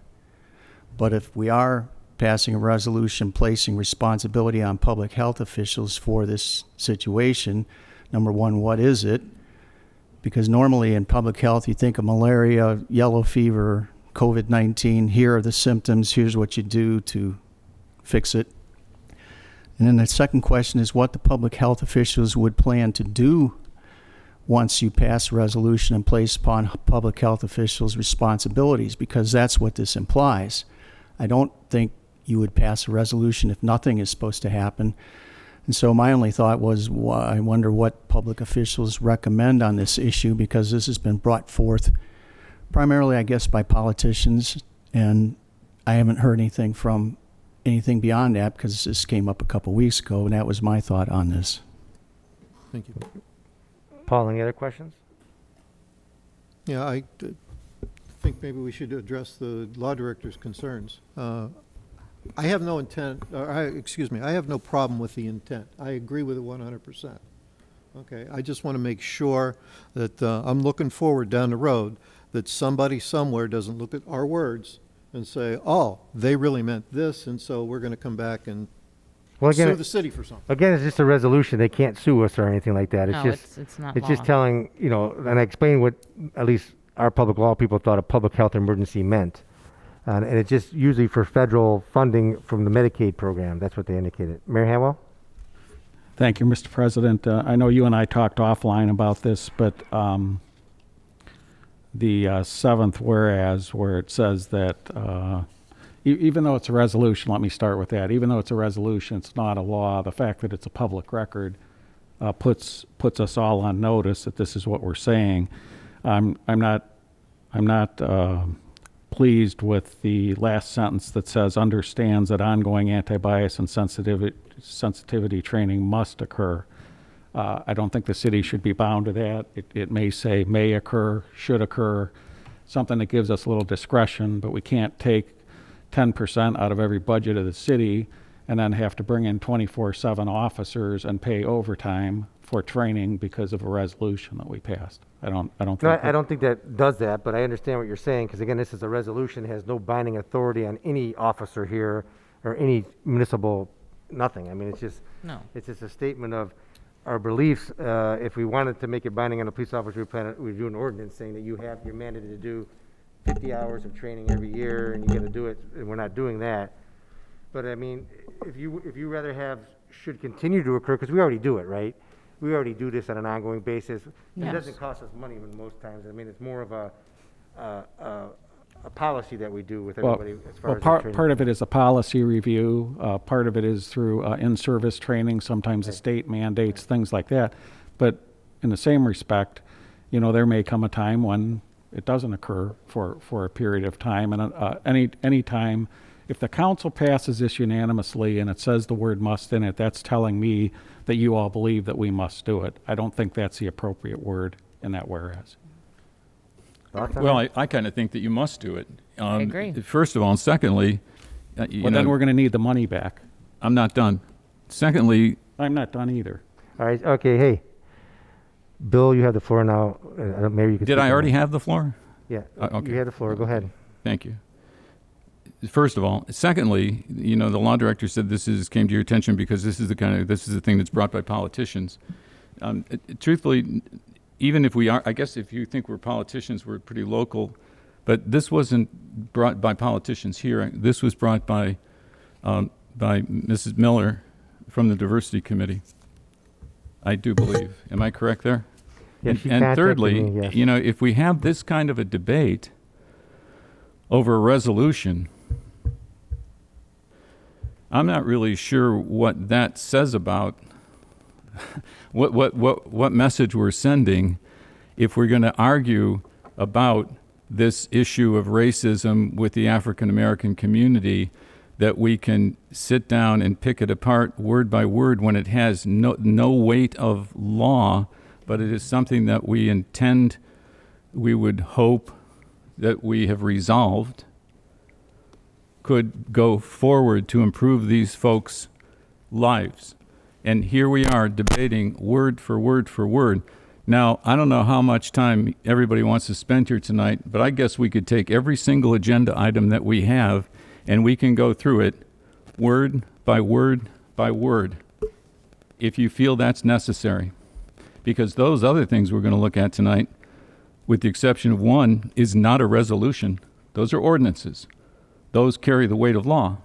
But if we are passing a resolution placing responsibility on public health officials for this situation, number one, what is it? Because normally in public health, you think of malaria, yellow fever, COVID-19, here are the symptoms, here's what you do to fix it. And then the second question is what the public health officials would plan to do once you pass a resolution and place upon public health officials responsibilities, because that's what this implies. I don't think you would pass a resolution if nothing is supposed to happen. And so my only thought was, I wonder what public officials recommend on this issue, because this has been brought forth primarily, I guess, by politicians, and I haven't heard anything beyond that, because this came up a couple weeks ago, and that was my thought on this.
Thank you.
Paul, any other questions?
Yeah, I think maybe we should address the law director's concerns. I have no intent, I have no problem with the intent. I agree with it 100%. Okay, I just want to make sure that I'm looking forward down the road that somebody somewhere doesn't look at our words and say, oh, they really meant this, and so we're going to come back and
Well,
sue
again,
the city for something.
again, it's just a resolution. They can't sue us or anything like that. It's
No,
just,
it's not
it's
law.
just telling, and I explained what at least our public law people thought a public health emergency meant. And it's just usually for federal funding from the Medicaid program. That's what they indicated. Mayor Hanwell?
Thank you, Mr. President. I know you and I talked offline about this, but the seventh whereas, where it says that even though it's a resolution, let me start with that. Even though it's a resolution, it's not a law. The fact that it's a public record puts us all on notice that this is what we're saying. I'm not pleased with the last sentence that says understands that ongoing anti-bias and sensitivity training must occur. I don't think the city should be bound to that. It may say may occur, should occur, something that gives us a little discretion, but we can't take 10% out of every budget of the city and then have to bring in 24/7 officers and pay overtime for training because of a resolution that we passed. I don't think
No, I don't think that does that, but I understand what you're saying, because again, this is a resolution, it has no binding authority on any officer here or any municipal, nothing. I mean, it's just,
No.
it's just a statement of our beliefs. If we wanted to make it binding on a police officer, we'd do an ordinance saying that you're mandated to do 50 hours of training every year, and you gotta do it, and we're not doing that. But I mean, if you rather have, should continue to occur, because we already do it, right? We already do this on an ongoing basis. It
Yes.
doesn't cost us money most times. I mean, it's more of a policy that we do with everybody as far as their training.
part of it is a policy review. Part of it is through in-service training. Sometimes the state mandates things like that. But in the same respect, there may come a time when it doesn't occur for a period of time. And any time If the council passes this unanimously and it says the word must in it, that's telling me that you all believe that we must do it. I don't think that's the appropriate word in that whereas.
Thoughts on
Well,
that?
I kind of think that you must do it.
I agree.
First of all, and secondly, you
Well, then
know,
we're going to need the money back.
I'm not done. Secondly,
I'm not done either.
All right, okay, hey. Bill, you have the floor now. Maybe you could.
did
speak
I
on
already
that.
have the floor?
Yeah,
okay.
you have the floor. Go ahead.
Thank you. First of all, secondly, you know, the law director said came to your attention because this is the thing that's brought by politicians. Truthfully, even if we are, I guess if you think we're politicians, we're pretty local, but this wasn't brought by politicians here. This was brought by Mrs. Miller from the Diversity Committee. I do believe. Am I correct there?
Yeah,
And-
she
and
contacted
thirdly,
me, yes.
you know, if we have this kind of a debate over a resolution, I'm not really sure what that says about what message we're sending if we're going to argue about this issue of racism with the African American community, that we can sit down and pick it apart word by word when it has no weight of law, but it is something that we would hope that we have resolved could go forward to improve these folks' lives. And here we are debating word for word for word. Now, I don't know how much time everybody wants to spend here tonight, but I guess we could take every single agenda item that we have and we can go through it word by word by word, if you feel that's necessary. Because those other things we're going to look at tonight, with the exception of one, is not a resolution. Those are ordinances. Those carry the weight of law.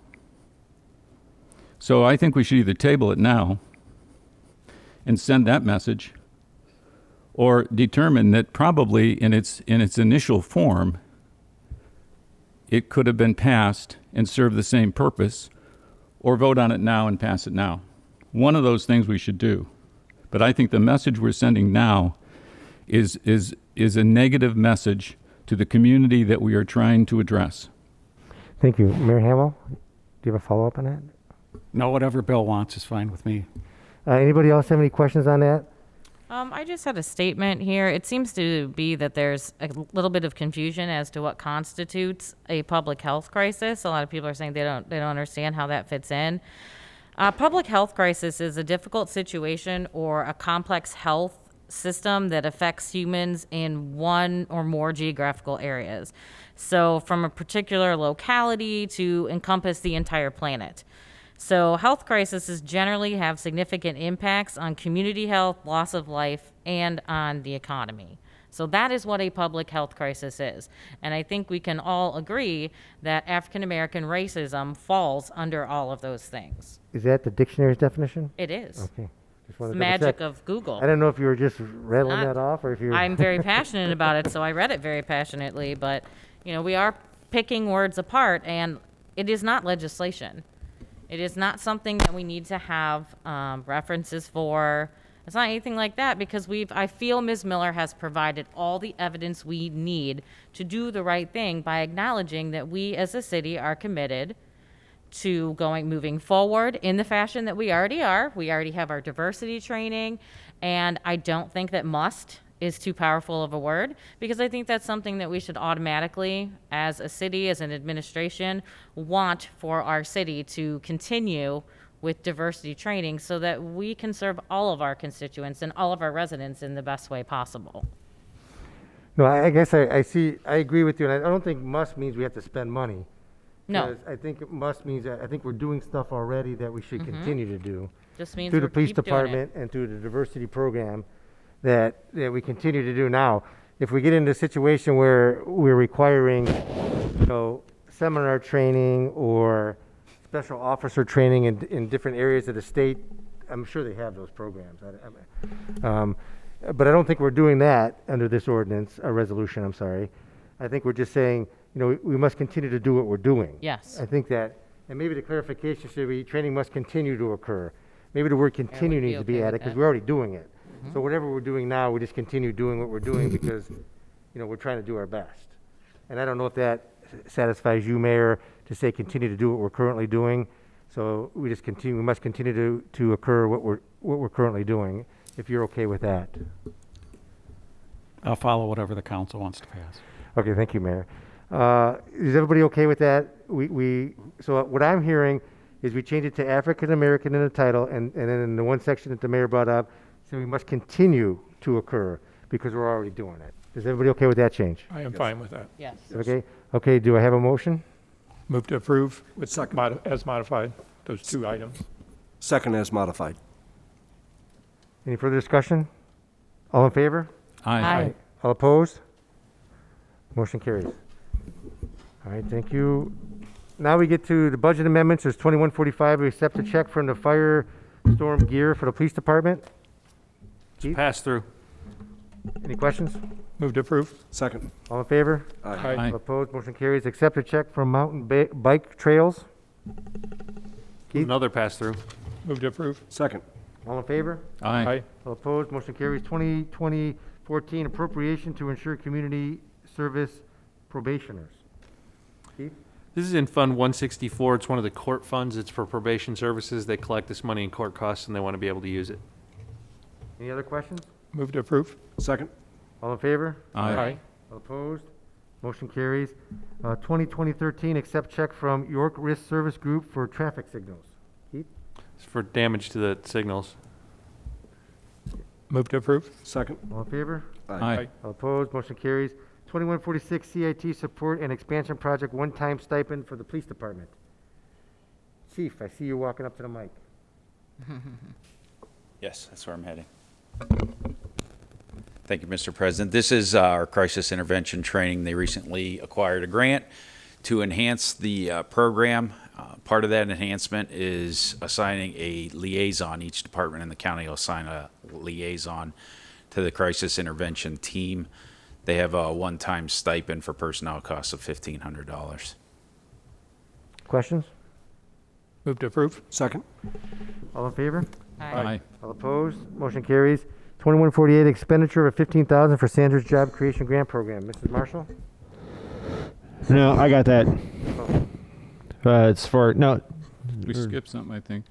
So I think we should either table it now and send that message, or determine that probably in its initial form, it could have been passed and served the same purpose, or vote on it now and pass it now. One of those things we should do. But I think the message we're sending now is a negative message to the community that we are trying to address.
Thank you. Mayor Hamel, do you have a follow-up on that?
No, whatever Bill wants is fine with me.
Anybody else have any questions on that?
I just had a statement here. It seems to be that there's a little bit of confusion as to what constitutes a public health crisis. A lot of people are saying they don't understand how that fits in. Public health crisis is a difficult situation or a complex health system that affects humans in one or more geographical areas. So from a particular locality to encompass the entire planet. So health crises generally have significant impacts on community health, loss of life, and on the economy. So that is what a public health crisis is. And I think we can all agree that African American racism falls under all of those things.
Is that the dictionary's definition?
It is.
Okay. Just
It's
wanted
the
to double
magic
check.
of Google.
I don't know if you were just rattling
Not-
that off or if you're.
I'm very passionate about it, so I read it very passionately. But, you know, we are picking words apart, and it is not legislation. It is not something that we need to have references for. It's not anything like that because I feel Ms. Miller has provided all the evidence we need to do the right thing by acknowledging that we as a city are committed to moving forward in the fashion that we already are. We already have our diversity training, and I don't think that must is too powerful of a word because I think that's something that we should automatically, as a city, as an administration, want for our city to continue with diversity training so that we can serve all of our constituents and all of our residents in the best way possible.
No, I guess I agree with you, and I don't think must means we have to spend money.
No.
Because I think it must means that I think we're doing stuff already that we should continue to do.
Just means
Through
we're
the police
keep doing it.
department and through the diversity program that we continue to do now. If we get into a situation where we're requiring, seminar training or special officer training in different areas of the state, I'm sure they have those programs. But I don't think we're doing that under this ordinance, or resolution, I'm sorry. I think we're just saying, we must continue to do what we're doing.
Yes.
I think that, and maybe the clarification should be, training must continue to occur. Maybe the word continue
be
needs to be
okay with
added, because
that.
we're already doing it. So whatever we're doing now, we just continue doing what we're doing because, we're trying to do our best. And I don't know if that satisfies you, Mayor, to say continue to do what we're currently doing. So we must continue to occur what we're currently doing, if you're okay with that.
I'll follow whatever the council wants to pass.
Okay, thank you, Mayor. Is everybody okay with that? So what I'm hearing is we change it to African American in the title, and then in the one section that the mayor brought up, so we must continue to occur because we're already doing it. Is everybody okay with that change?
I am fine with that.
Yes.
Okay. Okay. Do I have a motion?
Move to approve with
Second.
as modified, those two items.
Second as modified.
Any further discussion? All in favor?
Aye.
All opposed? Motion carries. All right, thank you. Now we get to the budget amendments. There's 2145. We accept a check from the fire storm gear for the police department. Keith?
Pass through.
Any questions?
Move to approve.
Second.
All in favor?
Aye.
All opposed? Motion carries. Accept a check from Mountain Bike Trails. Keith?
Another pass through.
Move to approve.
Second.
All in favor?
Aye.
All opposed? Motion carries. 2020-14 appropriation to ensure community service probationers. Keith?
This is in Fund 164. It's one of the court funds. It's for probation services. They collect this money in court costs, and they want to be able to use it.
Any other questions?
Move to approve.
Second.
All in favor?
Aye.
All opposed? Motion carries. 2020-13, accept check from York Risk Service Group for traffic signals. Keith?
It's for damage to the signals.
Move to approve.
Second.
All in favor?
Aye.
All opposed? Motion carries. 2146, CIT support and expansion project, one-time stipend for the police department. Chief, I see you walking up to the mic.
Yes, that's where I'm heading. Thank you, Mr. President. This is our crisis intervention training. They recently acquired a grant to enhance the program. Part of that enhancement is assigning a liaison. Each department in the county will assign a liaison to the crisis intervention team. They have a one-time stipend for personnel costs of $1,500.
Questions?
Move to approve.
Second.
All in favor?
Aye.
All opposed? Motion carries. 2148, expenditure of $15,000 for Sanders Job Creation Grant Program. Mrs. Marshall?
No, I got that. It's for, no,
We skipped something, I think.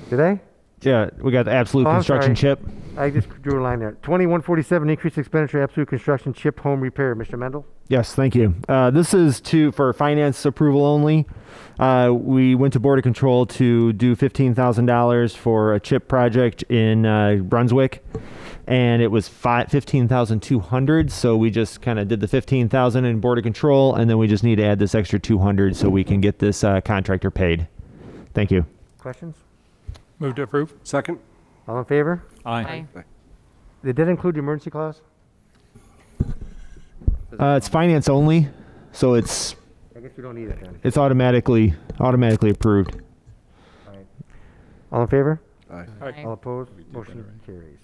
Did I?
yeah, we got the Absolute
Oh, I'm
Construction
sorry.
chip.
I just drew a line there. 2147, increased expenditure, absolute construction chip home repair. Mr. Mendel?
Yes, thank you. This is for finance approval only. We went to Board of Control to do $15,000 for a chip project in Brunswick, and it was $15,200. So we just kind of did the $15,000 in Board of Control, and then we just need to add this extra $200 so we can get this contractor paid. Thank you.
Questions?
Move to approve.
Second.
All in favor?
Aye.
Did that include the emergency clause?
It's finance only, so it's
I guess we don't need it then.
it's automatically approved.
All right. All in favor?
Aye.
All opposed? Motion carries.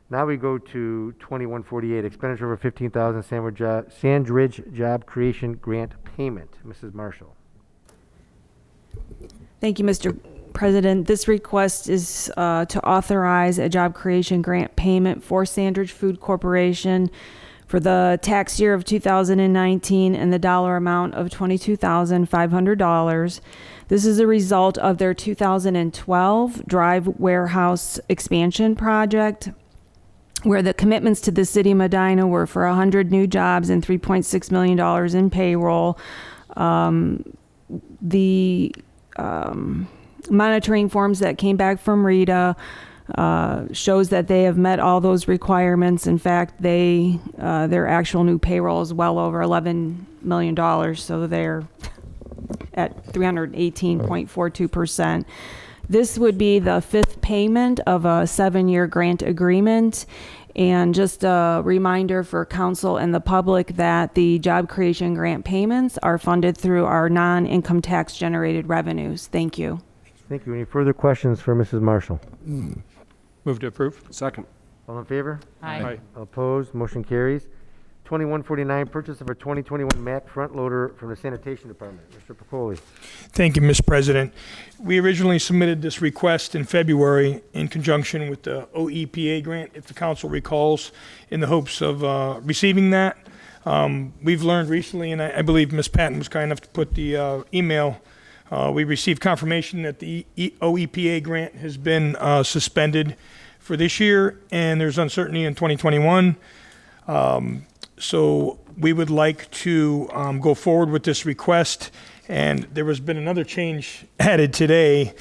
Now we go to 2148, expenditure over $15,000 Sandridge Job Creation Grant Payment. Mrs. Marshall.
Thank you, Mr. President. This request is to authorize a job creation grant payment for Sandridge Food Corporation for the tax year of 2019 and the dollar amount of $22,500. This is a result of their 2012 Drive Warehouse expansion project, where the commitments to the city of Medina were for 100 new jobs and $3.6 million in payroll. The monitoring forms that came back from Rita shows that they have met all those requirements. In fact, their actual new payroll is well over $11 million, so they're at 318.42%. This would be the fifth payment of a 7-year grant agreement. And just a reminder for council and the public that the job creation grant payments are funded through our non-income tax generated revenues. Thank you.
Thank you. Any further questions for Mrs. Marshall?
Move to approve.
Second.
All in favor?
Aye.
Opposed? Motion carries. 2149, purchase of a 2021 Mack front loader from the sanitation department. Mr. Pacoli.
Thank you, Mr. President. We originally submitted this request in February in conjunction with the OEPA grant, if the council recalls, in the hopes of receiving that. We've learned recently, and I believe Ms. Patton was kind enough to put the email, we received confirmation that the OEPA grant has been suspended for this year, and there's uncertainty in 2021. So we would like to go forward with this request, and there has been another change added today.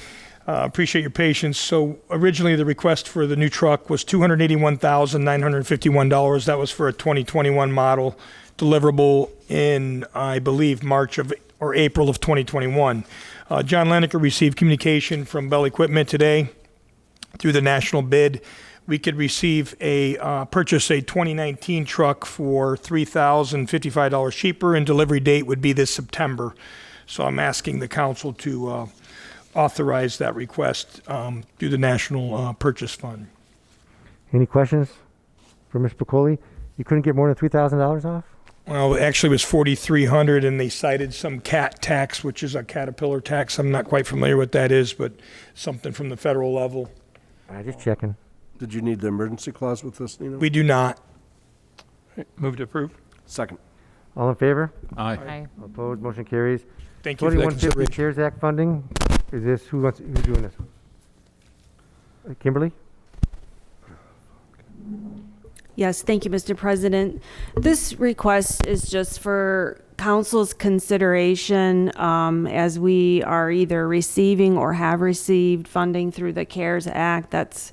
Appreciate your patience. So originally the request for the new truck was $281,951. That was for a 2021 model, deliverable in, I believe, April of 2021. John Lenniker received communication from Bell Equipment today through the national bid. We could purchase a 2019 truck for $3,055 cheaper, and delivery date would be this September. So I'm asking the council to authorize that request through the National Purchase Fund.
Any questions for Ms. Piccoli? You couldn't get more than $3,000 off?
Well, actually it was $4,300, and they cited some CAT tax, which is a Caterpillar tax. I'm not quite familiar what that is, but something from the federal level.
Just checking.
Did you need the emergency clause with this, Nino?
We do not. Move to approve.
Second.
All in favor?
Aye.
Aye.
Opposed? Motion carries.
Thank you for that
2150
consideration.
CARES Act funding. Is this, who's doing this? Kimberly?
Yes, thank you, Mr. President. This request is just for council's consideration as we are either receiving or have received funding through the CARES Act that's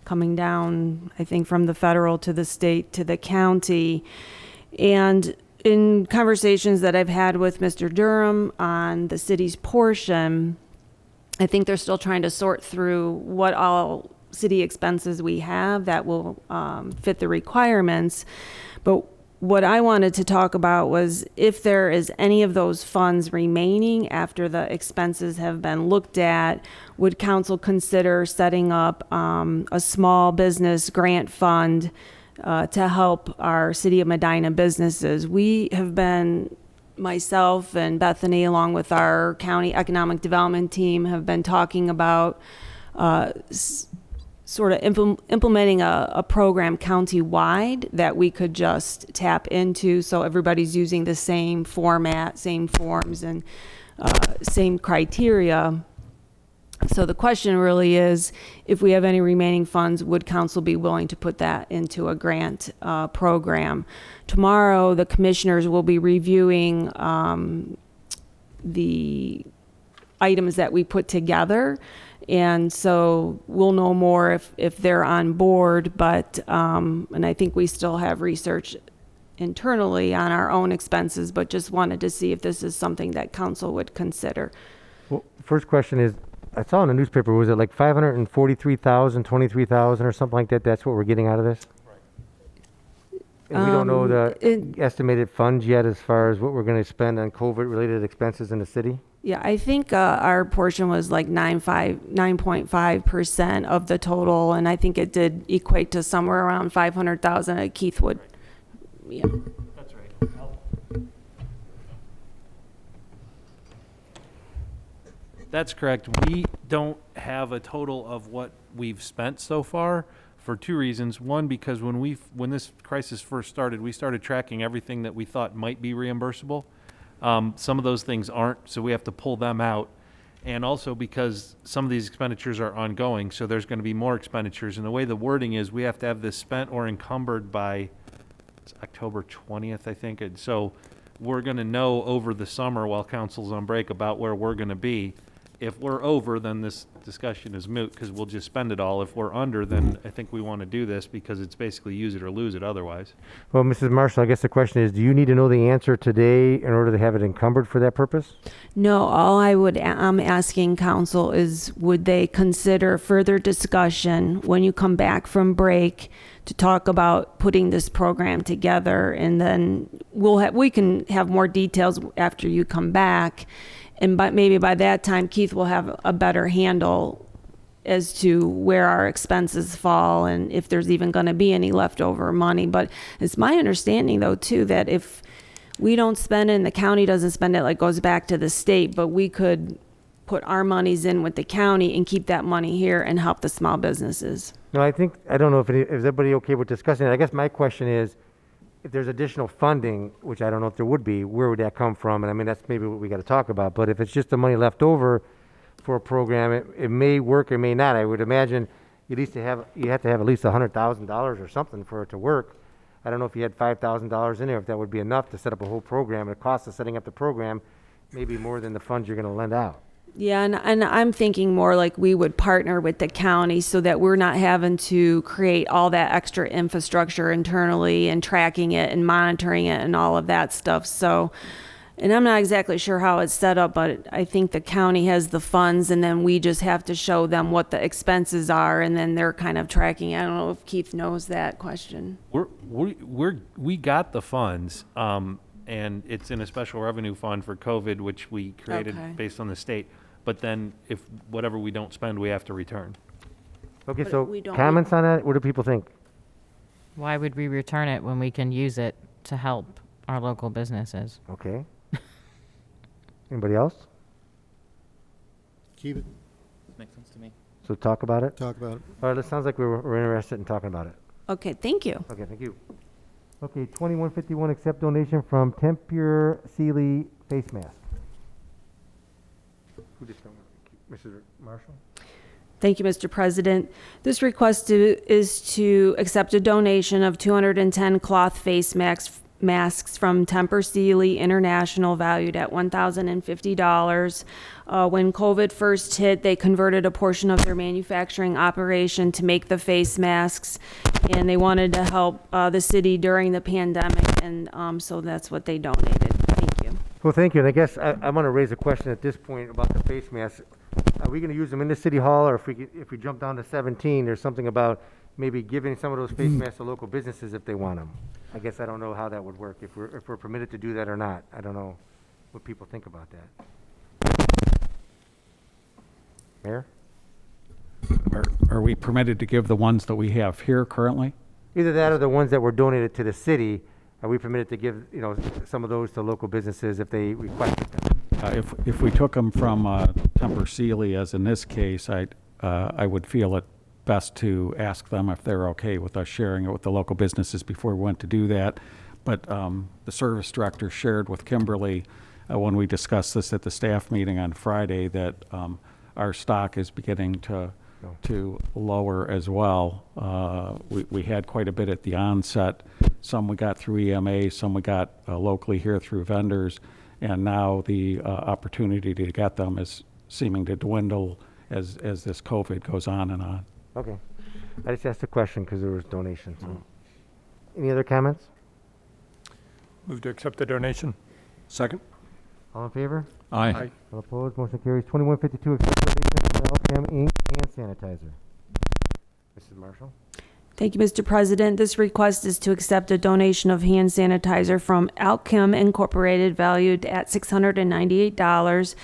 coming down, I think, from the federal to the state to the county. And in conversations that I've had with Mr. Durham on the city's portion, I think they're still trying to sort through what all city expenses we have that will fit the requirements. But what I wanted to talk about was if there is any of those funds remaining after the expenses have been looked at, would council consider setting up a small business grant fund to help our City of Medina businesses? We have been, myself and Bethany, along with our county economic development team, have been talking about sort of implementing a program county-wide that we could just tap into, so everybody's using the same format, same forms, and same criteria. So the question really is, if we have any remaining funds, would council be willing to put that into a grant program? Tomorrow, the commissioners will be reviewing the items that we put together, and so we'll know more if they're on board, but and I think we still have research internally on our own expenses, but just wanted to see if this is something that council would consider.
Well, first question is, I saw in the newspaper, was it like 543,000, 23,000 or something like that? That's what we're getting out of this? And we don't know the estimated funds yet as far as what we're going to spend on COVID-related expenses in the city?
Yeah, I think our portion was like 9.5% of the total, and I think it did equate to somewhere around 500,000 at Keithwood. Yeah.
That's right. That's correct. We don't have a total of what we've spent so far for two reasons. One, because when this crisis first started, we started tracking everything that we thought might be reimbursable. Some of those things aren't, so we have to pull them out. And also because some of these expenditures are ongoing, so there's going to be more expenditures. And the way the wording is, we have to have this spent or encumbered by October 20th, I think. And so we're going to know over the summer while council's on break about where we're going to be. If we're over, then this discussion is moot because we'll just spend it all. If we're under, then I think we want to do this because it's basically use it or lose it otherwise.
Well, Mrs. Marshall, I guess the question is, do you need to know the answer today in order to have it encumbered for that purpose?
No, all I'm asking council is, would they consider further discussion when you come back from break to talk about putting this program together, and then we can have more details after you come back. And maybe by that time, Keith will have a better handle as to where our expenses fall and if there's even going to be any leftover money. But it's my understanding, though, too, that if we don't spend it and the county doesn't spend it, like goes back to the state, but we could put our monies in with the county and keep that money here and help the small businesses.
No, I don't know if everybody okay with discussing it. I guess my question is if there's additional funding, which I don't know if there would be, where would that come from? And I mean, that's maybe what we got to talk about. But if it's just the money left over for a program, it may work or may not. I would imagine you have to have at least $100,000 or something for it to work. I don't know if you had $5,000 in there, if that would be enough to set up a whole program. The cost of setting up the program may be more than the funds you're going to lend out.
Yeah, and I'm thinking more like we would partner with the county so that we're not having to create all that extra infrastructure internally and tracking it and monitoring it and all of that stuff. So, and I'm not exactly sure how it's set up, but I think the county has the funds and then we just have to show them what the expenses are and then they're kind of tracking. I don't know if Keith knows that question.
We got the funds, and it's in a special revenue fund for COVID, which we created
Okay.
based on the state. But then if whatever we don't spend, we have to return.
Okay,
But
so
we don't-
comments on that? What do people think?
Why would we return it when we can use it to help our local businesses?
Okay. Anybody else?
Keep it,
Makes sense to me.
So talk about it?
talk about it.
All right, it sounds like we're interested in talking about it.
Okay, thank you.
Okay, thank you. Okay, 2151, accept donation from Tempur Sealy face mask. Who just, Mr. Marshall?
Thank you, Mr. President. This request is to accept a donation of 210 cloth face masks from Tempur Sealy International, valued at $1,050. When COVID first hit, they converted a portion of their manufacturing operation to make the face masks, and they wanted to help the city during the pandemic, and so that's what they donated. Thank you.
Well, thank you. And I guess I want to raise a question at this point about the face masks. Are we going to use them in the city hall, or if we jump down to 17, there's something about maybe giving some of those face masks to local businesses if they want them? I guess I don't know how that would work, if we're permitted to do that or not. I don't know what people think about that. Mayor?
Are we permitted to give the ones that we have here currently?
Either that or the ones that were donated to the city, are we permitted to give, some of those to local businesses if they requested them?
If we took them from Tempur Sealy, as in this case, I would feel it best to ask them if they're okay with us sharing it with the local businesses before we went to do that. But the service director shared with Kimberly when we discussed this at the staff meeting on Friday that our stock is beginning to lower as well. We had quite a bit at the onset. Some we got through EMA, some we got locally here through vendors, and now the opportunity to get them is seeming to dwindle as this COVID goes on and on.
Okay. I just asked a question because there was donations. So. Any other comments?
Move to accept the donation.
Second?
All in favor?
Aye.
All opposed? Motion carries. 2152, accept donation from Alchem Inc. hand sanitizer. Mrs. Marshall?
Thank you, Mr. President. This request is to accept a donation of hand sanitizer from Alchem Incorporated, valued at $698.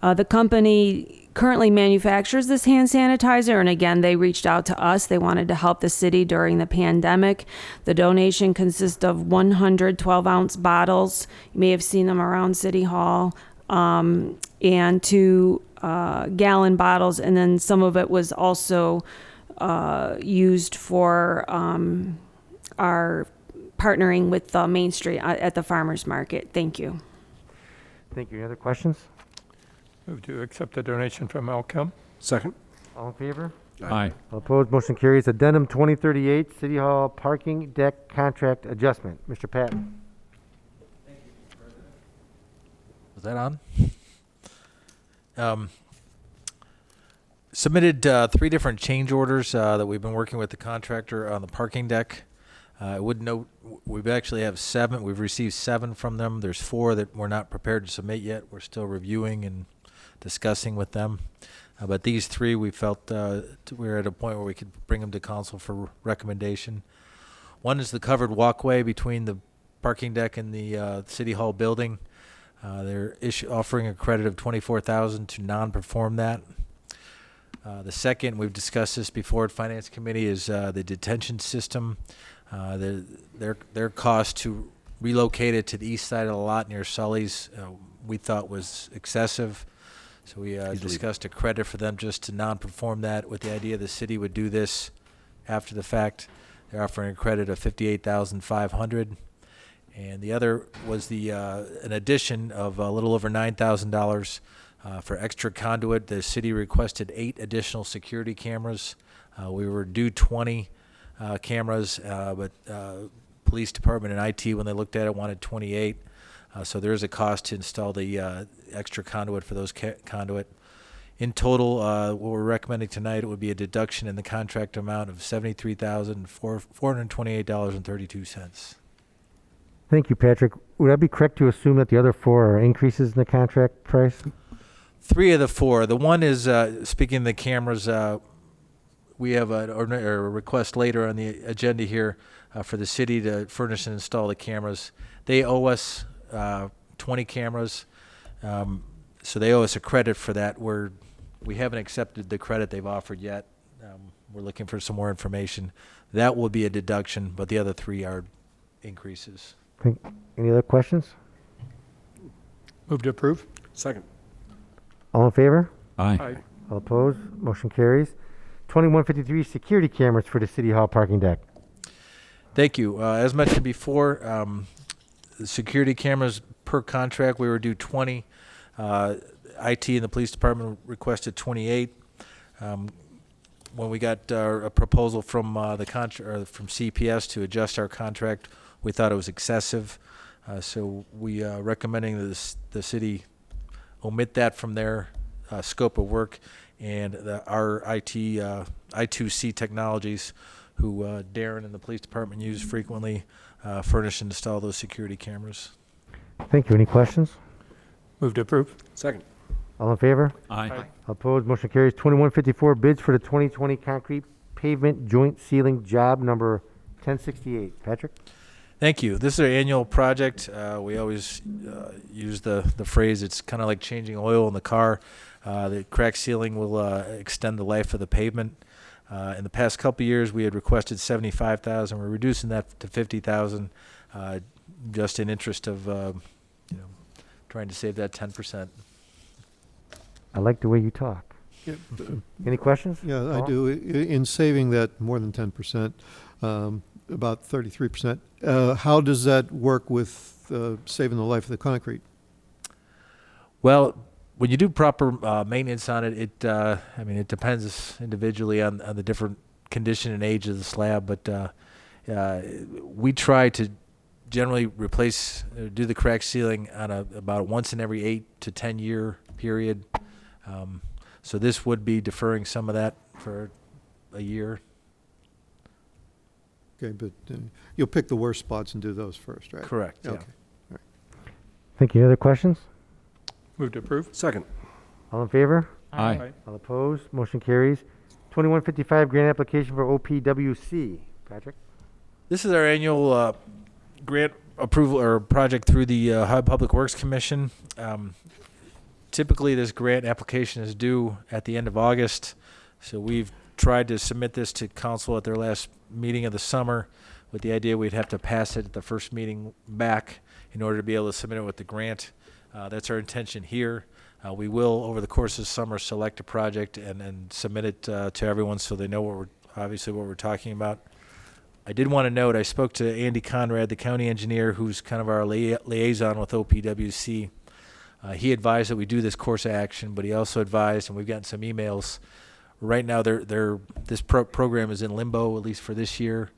The company currently manufactures this hand sanitizer, and again, they reached out to us. They wanted to help the city during the pandemic. The donation consists of 100 12-ounce bottles. You may have seen them around City Hall, and 2 gallon bottles, and then some of it was also used for our partnering with Main Street at the farmers market. Thank you.
Thank you. Any other questions?
Move to accept the donation from Alchem.
Second?
All in favor?
Aye.
All opposed? Motion carries. Addendum 2038, City Hall parking deck contract adjustment. Mr. Patton?
Was that on? Submitted 3 different change orders that we've been working with the contractor on the parking deck. I would note we actually have 7. We've received 7 from them. There's 4 that we're not prepared to submit yet. We're still reviewing and discussing with them. But these 3, we felt we're at a point where we could bring them to council for recommendation. One is the covered walkway between the parking deck and the City Hall building. They're offering a credit of $24,000 to non-perform that. The second, we've discussed this before at Finance Committee, is the detention system. Their cost to relocate it to the east side of the lot near Sully's we thought was excessive. So we discussed a credit for them just to non-perform that, with the idea the city would do this after the fact. They're offering a credit of $58,500. And the other was an addition of a little over $9,000 for extra conduit. The city requested 8 additional security cameras. We were due 20 cameras, but police department and IT, when they looked at it, wanted 28. So there is a cost to install the extra conduit for those conduit. In total, what we're recommending tonight, it would be a deduction in the contract amount of $73,428.32.
Thank you, Patrick. Would I be correct to assume that the other 4 are increases in the contract price?
3 of the 4. The one is, speaking of the cameras, we have a request later on the agenda here for the city to furnish and install the cameras. They owe us 20 cameras, so they owe us a credit for that. We haven't accepted the credit they've offered yet. We're looking for some more information. That will be a deduction, but the other 3 are increases.
Any other questions?
Move to approve.
Second.
All in favor?
Aye.
All opposed? Motion carries. 2153 security cameras for the City Hall parking deck.
Thank you. As mentioned before, the security cameras per contract, we were due 20. IT and the police department requested 28. When we got a proposal from from CPS to adjust our contract, we thought it was excessive. So we are recommending that the city omit that from their scope of work, and our I2C Technologies, who Darren and the police department use frequently, furnish and install those security cameras.
Thank you. Any questions?
Move to approve.
Second.
All in favor?
Aye.
Opposed? Motion carries. 2154 bids for the 2020 concrete pavement joint sealing job number 1068. Patrick?
Thank you. This is our annual project. We always use the phrase, it's kind of like changing oil in the car. The crack sealing will extend the life of the pavement. In the past couple of years, we had requested $75,000. We're reducing that to $50,000, just in interest of trying to save that 10%.
I like the way you talk.
Yeah.
Any questions?
Yeah, I
Paul?
do. In saving that more than 10%, about 33%, how does that work with saving the life of the concrete?
Well, when you do proper maintenance on it, it depends individually on the different condition and age of the slab, but we try to generally do the crack sealing on about once in every 8 to 10 year period. So this would be deferring some of that for a year.
Okay, but you'll pick the worst spots and do those first, right?
Correct. Yeah.
Okay. All right.
Thank you. Other questions?
Move to approve.
Second.
All in favor?
Aye.
All opposed? Motion carries. 2155 grant application for OPWC. Patrick?
This is our annual grant approval or project through the Ohio Public Works Commission. Typically, this grant application is due at the end of August, so we've tried to submit this to council at their last meeting of the summer with the idea we'd have to pass it at the first meeting back in order to be able to submit it with the grant. That's our intention here. We will, over the course of summer, select a project and submit it to everyone so they know what we're talking about. I did want to note, I spoke to Andy Conrad, the county engineer, who's kind of our liaison with OPWC. He advised that we do this course of action, but he also advised, and we've gotten some emails, right now this program is in limbo, at least for this year.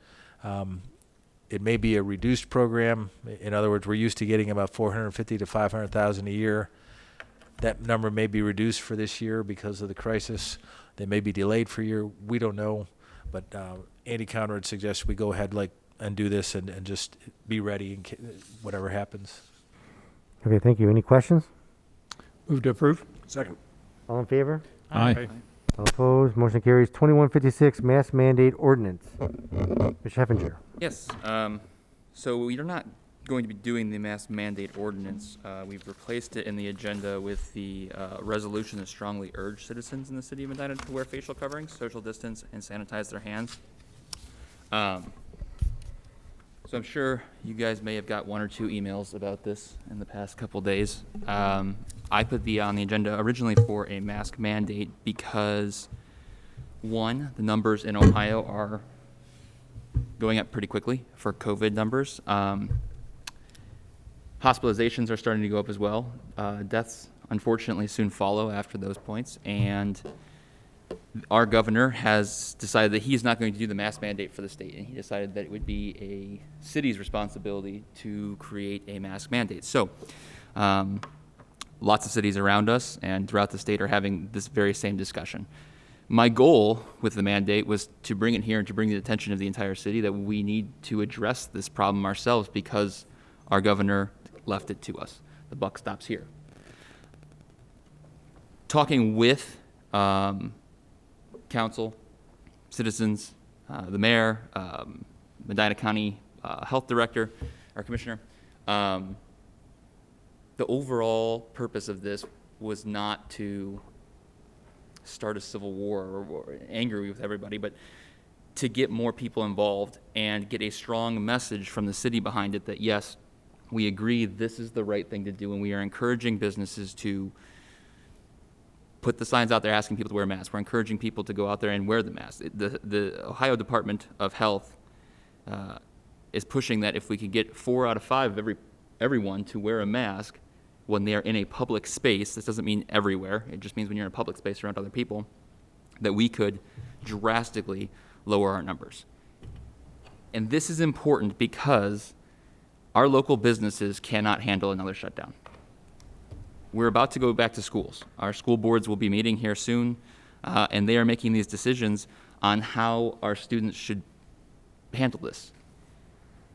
It may be a reduced program. In other words, we're used to getting about $450,000 to $500,000 a year. That number may be reduced for this year because of the crisis. They may be delayed for a year. We don't know. But Andy Conrad suggests we go ahead and do this and just be ready in whatever happens.
Okay, thank you. Any questions?
Move to approve.
Second.
All in favor?
Aye.
All opposed? Motion carries. 2156 mask mandate ordinance. Mr. Heffinger?
Yes. So we are not going to be doing the mask mandate ordinance. We've replaced it in the agenda with the resolution that strongly urge citizens in the city of Medina to wear facial coverings, social distance, and sanitize their hands. So I'm sure you guys may have got 1 or 2 emails about this in the past couple days. I put on the agenda originally for a mask mandate because, one, the numbers in Ohio are going up pretty quickly for COVID numbers. Hospitalizations are starting to go up as well. Deaths, unfortunately, soon follow after those points. And our governor has decided that he's not going to do the mask mandate for the state, and he decided that it would be a city's responsibility to create a mask mandate. So lots of cities around us and throughout the state are having this very same discussion. My goal with the mandate was to bring it here and to bring the attention of the entire city that we need to address this problem ourselves because our governor left it to us. The buck stops here. Talking with council, citizens, the mayor, Medina County Health Director, our commissioner, the overall purpose of this was not to start a civil war or angry with everybody, but to get more people involved and get a strong message from the city behind it that yes, we agree this is the right thing to do, and we are encouraging businesses to put the signs out there asking people to wear masks. We're encouraging people to go out there and wear the mask. The Ohio Department of Health is pushing that if we could get 4 out of 5 of everyone to wear a mask when they are in a public space, this doesn't mean everywhere, it just means when you're in a public space around other people, that we could drastically lower our numbers. And this is important because our local businesses cannot handle another shutdown. We're about to go back to schools. Our school boards will be meeting here soon, and they are making these decisions on how our students should handle this.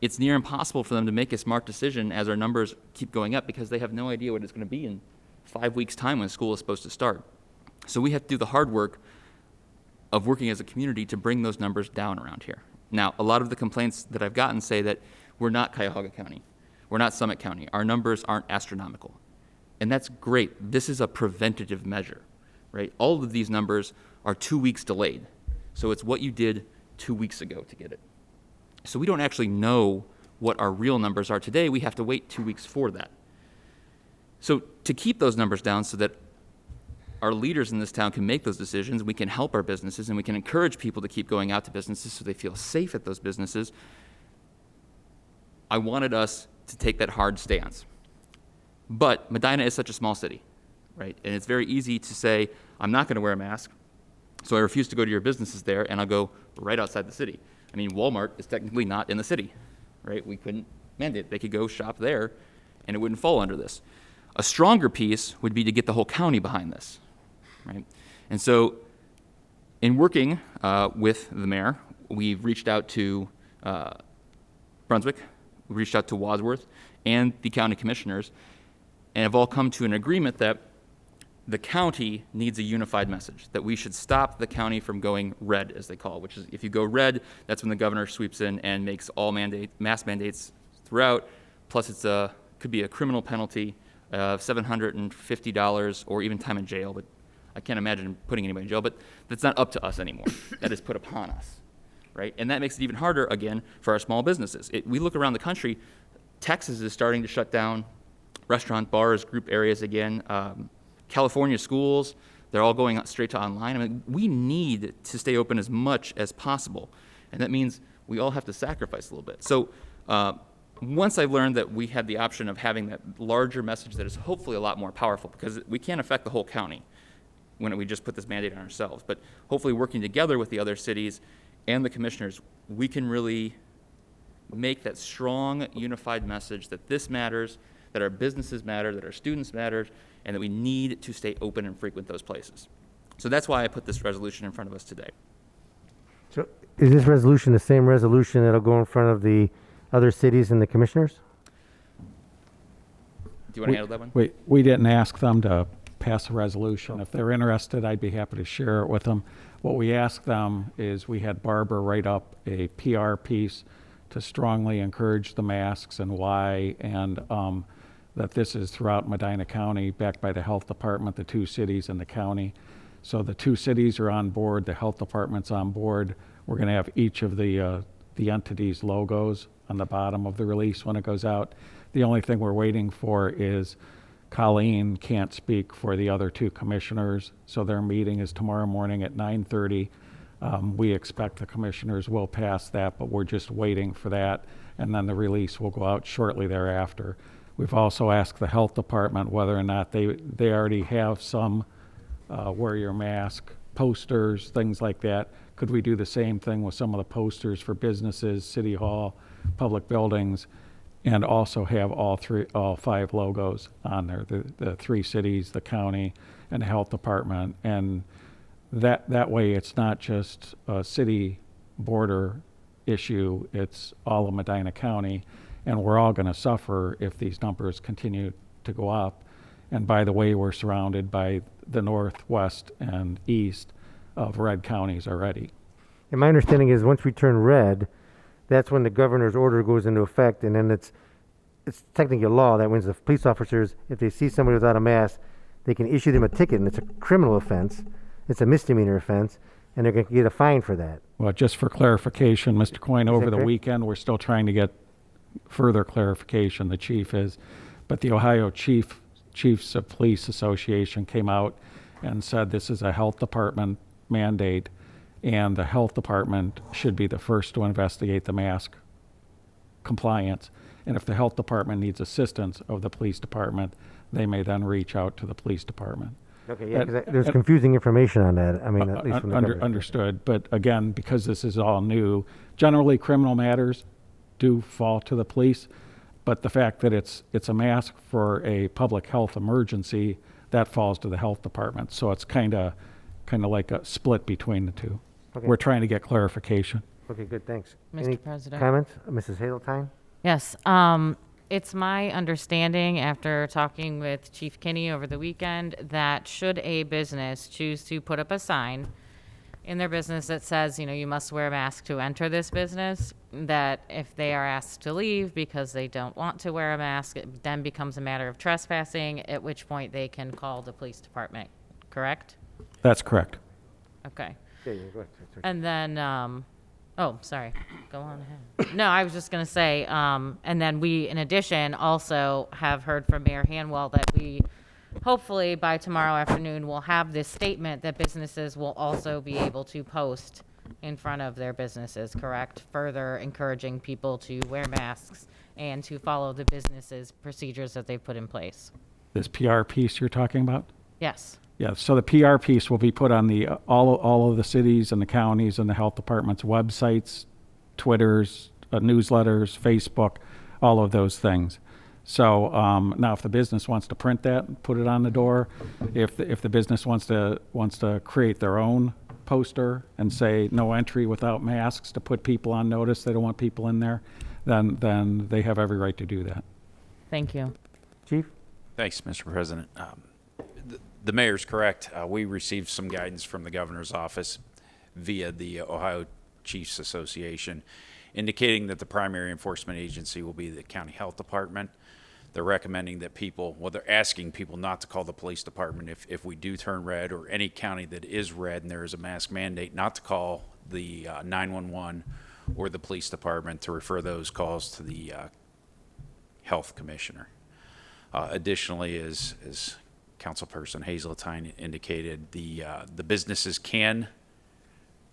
It's near impossible for them to make a smart decision as our numbers keep going up because they have no idea what it's going to be in 5 weeks' time when school is supposed to start. So we have to do the hard work of working as a community to bring those numbers down around here. Now, a lot of the complaints that I've gotten say that we're not Cuyahoga County. We're not Summit County. Our numbers aren't astronomical. And that's great. This is a preventative measure, right? All of these numbers are 2 weeks delayed. So it's what you did 2 weeks ago to get it. So we don't actually know what our real numbers are today. We have to wait 2 weeks for that. So to keep those numbers down so that our leaders in this town can make those decisions, we can help our businesses, and we can encourage people to keep going out to businesses so they feel safe at those businesses, I wanted us to take that hard stance. But Medina is such a small city, right? And it's very easy to say, I'm not going to wear a mask, so I refuse to go to your businesses there, and I'll go right outside the city. I mean, Walmart is technically not in the city, right? We couldn't mandate it. They could go shop there, and it wouldn't fall under this. A stronger piece would be to get the whole county behind this, right? And so in working with the mayor, we've reached out to Brunswick, we've reached out to Wadsworth, and the county commissioners, and have all come to an agreement that the county needs a unified message, that we should stop the county from going red, as they call it, which is if you go red, that's when the governor sweeps in and makes all mask mandates throughout, plus it's could be a criminal penalty of $750 or even time in jail, but I can't imagine putting anybody in jail, but that's not up to us anymore. That is put upon us, right? And that makes it even harder, again, for our small businesses. We look around the country, Texas is starting to shut down restaurant, bars, group areas again. California schools, they're all going straight to online. I mean, we need to stay open as much as possible. And that means we all have to sacrifice a little bit. So once I learned that we had the option of having that larger message that is hopefully a lot more powerful, because we can't affect the whole county when we just put this mandate on ourselves, but hopefully working together with the other cities and the commissioners, we can really make that strong, unified message that this matters, that our businesses matter, that our students matter, and that we need to stay open and frequent those places. So that's why I put this resolution in front of us today.
So is this resolution the same resolution that'll go in front of the other cities and the commissioners?
Do you want to handle that one?
We didn't ask them to pass a resolution. If they're interested, I'd be happy to share it with them. What we asked them is we had Barbara write up a PR piece to strongly encourage the masks and why, and that this is throughout Medina County, backed by the health department, the 2 cities and the county. So the 2 cities are on board, the health department's on board. We're going to have each of the entities' logos on the bottom of the release when it goes out. The only thing we're waiting for is Colleen can't speak for the other 2 commissioners, so their meeting is tomorrow morning at 9:30. We expect the commissioners will pass that, but we're just waiting for that, and then the release will go out shortly thereafter. We've also asked the health department whether or not they already have some wear your mask posters, things like that. Could we do the same thing with some of the posters for businesses, city hall, public buildings, and also have all 5 logos on there, the 3 cities, the county, and the health department. And that way it's not just a city border issue, it's all of Medina County, and we're all going to suffer if these numbers continue to go up. And by the way, we're surrounded by the north, west, and east of red counties already.
And my understanding is once we turn red, that's when the governor's order goes into effect, and then it's technically a law that means the police officers, if they see somebody without a mask, they can issue them a ticket, and it's a criminal offense. It's a misdemeanor offense, and they're going to get a fine for that.
Well, just for clarification, Mr. Coyne, over the
correct?
weekend, we're still trying to get further clarification, the chief is, but the Ohio Chiefs of Police Association came out and said this is a health department mandate, and the health department should be the first to investigate the mask compliance. And if the health department needs assistance of the police department, they may then reach out to the police department.
Okay, yeah, because there's confusing information on that. I mean, at least from the government.
Understood, but again, because this is all new, generally criminal matters do fall to the police, but the fact that it's a mask for a public health emergency, that falls to the health department. So it's kind of like a split between the two.
Okay.
We're trying to get clarification.
Okay, good, thanks.
Mr.
Any
President.
comments? Mrs. Hazeltine?
Yes, it's my understanding after talking with Chief Kinney over the weekend that should a business choose to put up a sign in their business that says, you must wear a mask to enter this business, that if they are asked to leave because they don't want to wear a mask, it then becomes a matter of trespassing, at which point they can call the police department, correct?
That's correct.
Okay.
Yeah, go ahead.
And then, oh, sorry, go on ahead. No, I was just going to say, and then we, in addition, also have heard from Mayor Hanwell that we, hopefully by tomorrow afternoon, will have this statement that businesses will also be able to post in front of their businesses, correct? Further encouraging people to wear masks and to follow the business's procedures that they've put in place.
This PR piece you're talking about?
Yes.
Yeah, so the PR piece will be put on the all of the cities and the counties and the health department's websites, Twitters, newsletters, Facebook, all of those things. So now, if the business wants to print that and put it on the door, if the business wants to create their own poster and say no entry without masks to put people on notice, they don't want people in there, then they have every right to do that.
Thank you.
Chief?
Thanks, Mr. President. The mayor's correct. We received some guidance from the governor's office via the Ohio Chiefs Association, indicating that the primary enforcement agency will be the county health department. They're recommending that they're asking people not to call the police department if we do turn red, or any county that is red and there is a mask mandate, not to call the 911 or the police department, to refer those calls to the health commissioner. Additionally, as Councilperson Hazeltine indicated, the businesses can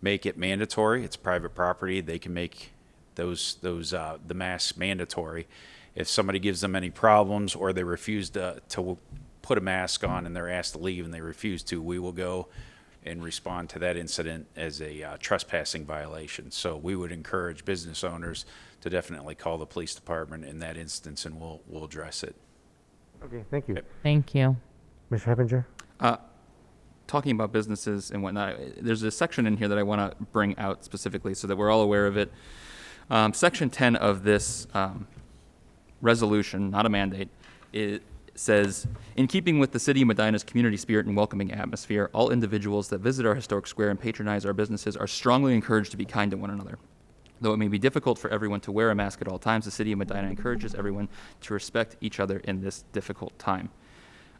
make it mandatory. It's private property. They can make the masks mandatory. If somebody gives them any problems, or they refuse to put a mask on and they're asked to leave and they refuse to, we will go and respond to that incident as a trespassing violation. So we would encourage business owners to definitely call the police department in that instance, and we'll address it.
Okay, thank you.
Thank you.
Mr. Heppinger?
Talking about businesses and whatnot, there's a section in here that I want to bring out specifically so that we're all aware of it. Section 10 of this resolution, not a mandate, it says, in keeping with the City of Medina's community spirit and welcoming atmosphere, all individuals that visit our historic square and patronize our businesses are strongly encouraged to be kind to one another. Though it may be difficult for everyone to wear a mask at all times, the City of Medina encourages everyone to respect each other in this difficult time.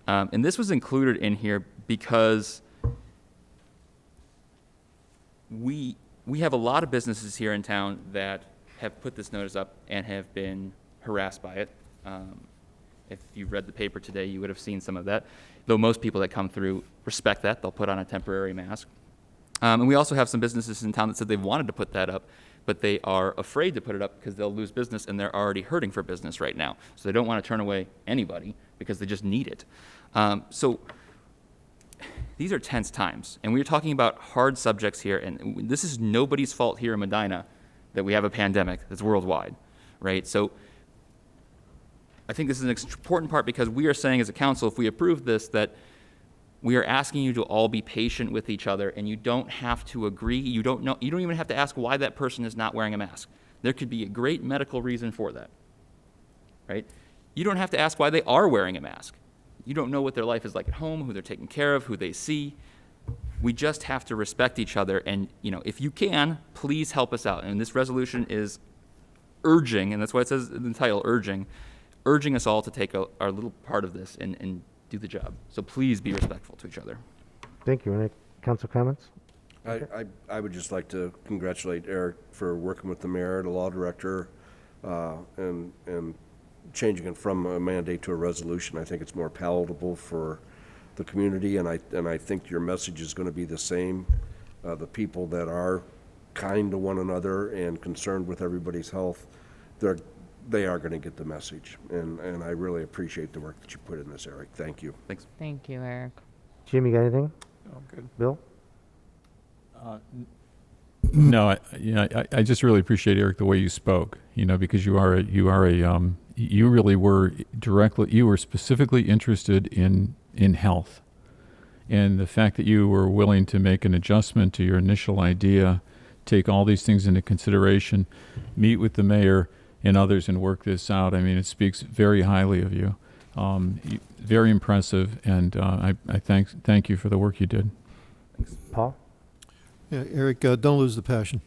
And this was included in here because we have a lot of businesses here in town that have put this notice up and have been harassed by it. If you read the paper today, you would have seen some of that. Though most people that come through respect that, they'll put on a temporary mask. And we also have some businesses in town that said they've wanted to put that up, but they are afraid to put it up because they'll lose business, and they're already hurting for business right now. So they don't want to turn away anybody because they just need it. So these are tense times, and we're talking about hard subjects here, and this is nobody's fault here in Medina that we have a pandemic that's worldwide, right? So I think this is an important part because we are saying as a council, if we approve this, that we are asking you to all be patient with each other, and you don't have to agree. You don't even have to ask why that person is not wearing a mask. There could be a great medical reason for that, right? You don't have to ask why they are wearing a mask. You don't know what their life is like at home, who they're taking care of, who they see. We just have to respect each other, and if you can, please help us out. And this resolution is urging, and that's why it says in the title, urging us all to take our little part of this and do the job. So please be respectful to each other.
Thank you. Any council comments?
I would just like to congratulate Eric for working with the mayor, the law director, and changing it from a mandate to a resolution. I think it's more palatable for the community, and I think your message is going to be the same. The people that are kind to one another and concerned with everybody's health, they are going to get the message, and I really appreciate the work that you put in this, Eric. Thank you.
Thanks.
Thank you, Eric.
Jim, you got anything?
Oh, good.
Bill?
No, I just really appreciate, Eric, the way you spoke, because you really were you were specifically interested in health. And the fact that you were willing to make an adjustment to your initial idea, take all these things into consideration, meet with the mayor and others and work this out, it speaks very highly of you. Very impressive, and I thank you for the work you did.
Paul?
Yeah, Eric, don't lose the passion.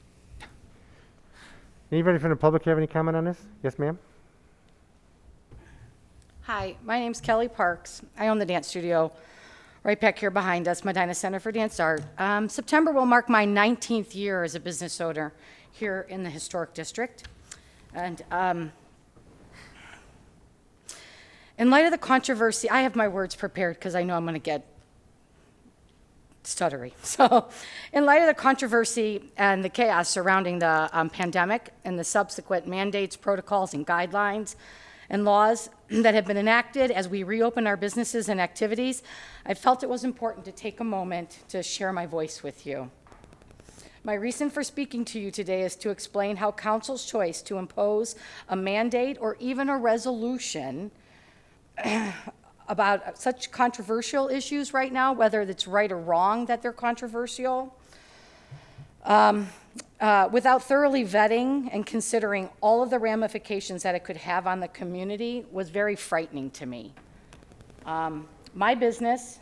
Anybody from the public have any comment on this? Yes, ma'am?
Hi, my name's Kelly Parks. I own the dance studio right back here behind us, Medina Center for Dance Art. September will mark my 19th year as a business owner here in the historic district. And in light of the controversy, I have my words prepared because I know I'm going to get stuttery. So in light of the controversy and the chaos surrounding the pandemic and the subsequent mandates, protocols, and guidelines and laws that have been enacted as we reopen our businesses and activities, I felt it was important to take a moment to share my voice with you. My reason for speaking to you today is to explain how council's choice to impose a mandate or even a resolution about such controversial issues right now, whether it's right or wrong that they're controversial, without thoroughly vetting and considering all of the ramifications that it could have on the community was very frightening to me. My business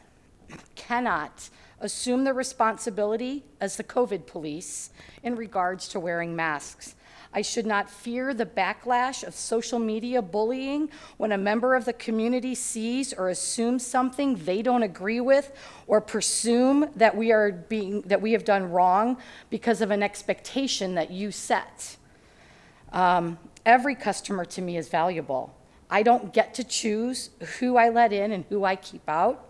cannot assume the responsibility as the COVID police in regards to wearing masks. I should not fear the backlash of social media bullying when a member of the community sees or assumes something they don't agree with or presume that we have done wrong because of an expectation that you set. Every customer to me is valuable. I don't get to choose who I let in and who I keep out.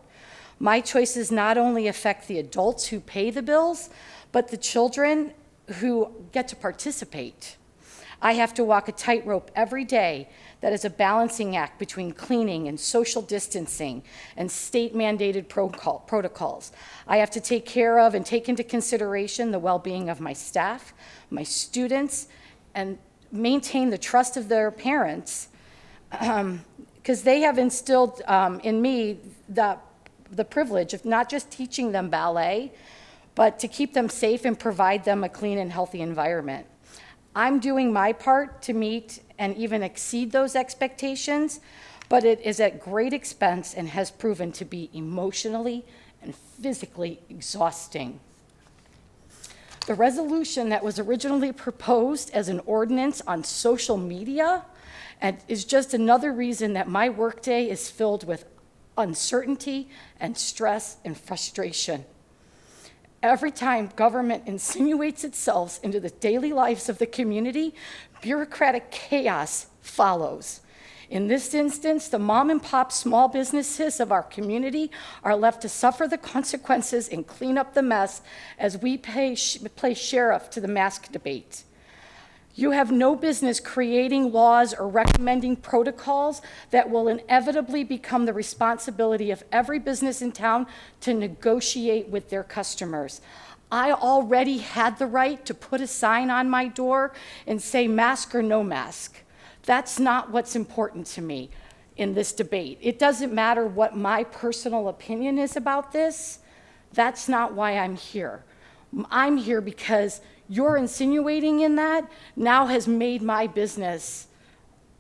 My choices not only affect the adults who pay the bills, but the children who get to participate. I have to walk a tightrope every day that is a balancing act between cleaning and social distancing and state-mandated protocols. I have to take care of and take into consideration the well-being of my staff, my students, and maintain the trust of their parents, because they have instilled in me the privilege of not just teaching them ballet, but to keep them safe and provide them a clean and healthy environment. I'm doing my part to meet and even exceed those expectations, but it is at great expense and has proven to be emotionally and physically exhausting. The resolution that was originally proposed as an ordinance on social media is just another reason that my workday is filled with uncertainty and stress and frustration. Every time government insinuates itself into the daily lives of the community, bureaucratic chaos follows. In this instance, the mom and pop small businesses of our community are left to suffer the consequences and clean up the mess as we play sheriff to the mask debate. You have no business creating laws or recommending protocols that will inevitably become the responsibility of every business in town to negotiate with their customers. I already had the right to put a sign on my door and say mask or no mask. That's not what's important to me in this debate. It doesn't matter what my personal opinion is about this. That's not why I'm here. I'm here because you're insinuating in that now has made my business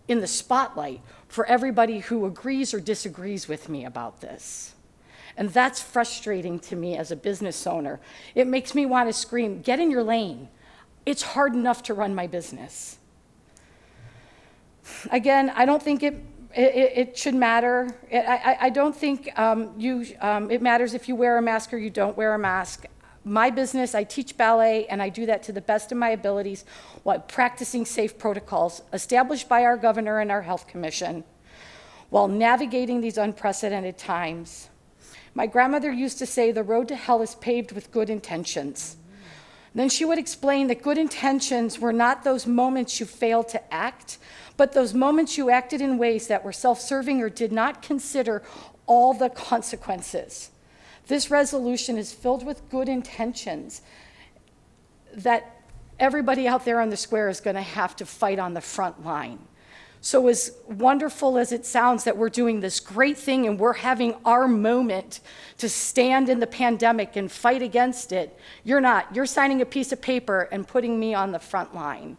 in the spotlight for everybody who agrees or disagrees with me about this. And that's frustrating to me as a business owner. It makes me want to scream, get in your lane. It's hard enough to run my business. Again, I don't think it should matter. I don't think it matters if you wear a mask or you don't wear a mask. My business, I teach ballet, and I do that to the best of my abilities while practicing safe protocols established by our governor and our health commission while navigating these unprecedented times. My grandmother used to say, the road to hell is paved with good intentions. Then she would explain that good intentions were not those moments you failed to act, but those moments you acted in ways that were self-serving or did not consider all the consequences. This resolution is filled with good intentions that everybody out there on the square is going to have to fight on the front line. So as wonderful as it sounds that we're doing this great thing and we're having our moment to stand in the pandemic and fight against it, you're not. You're signing a piece of paper and putting me on the front line.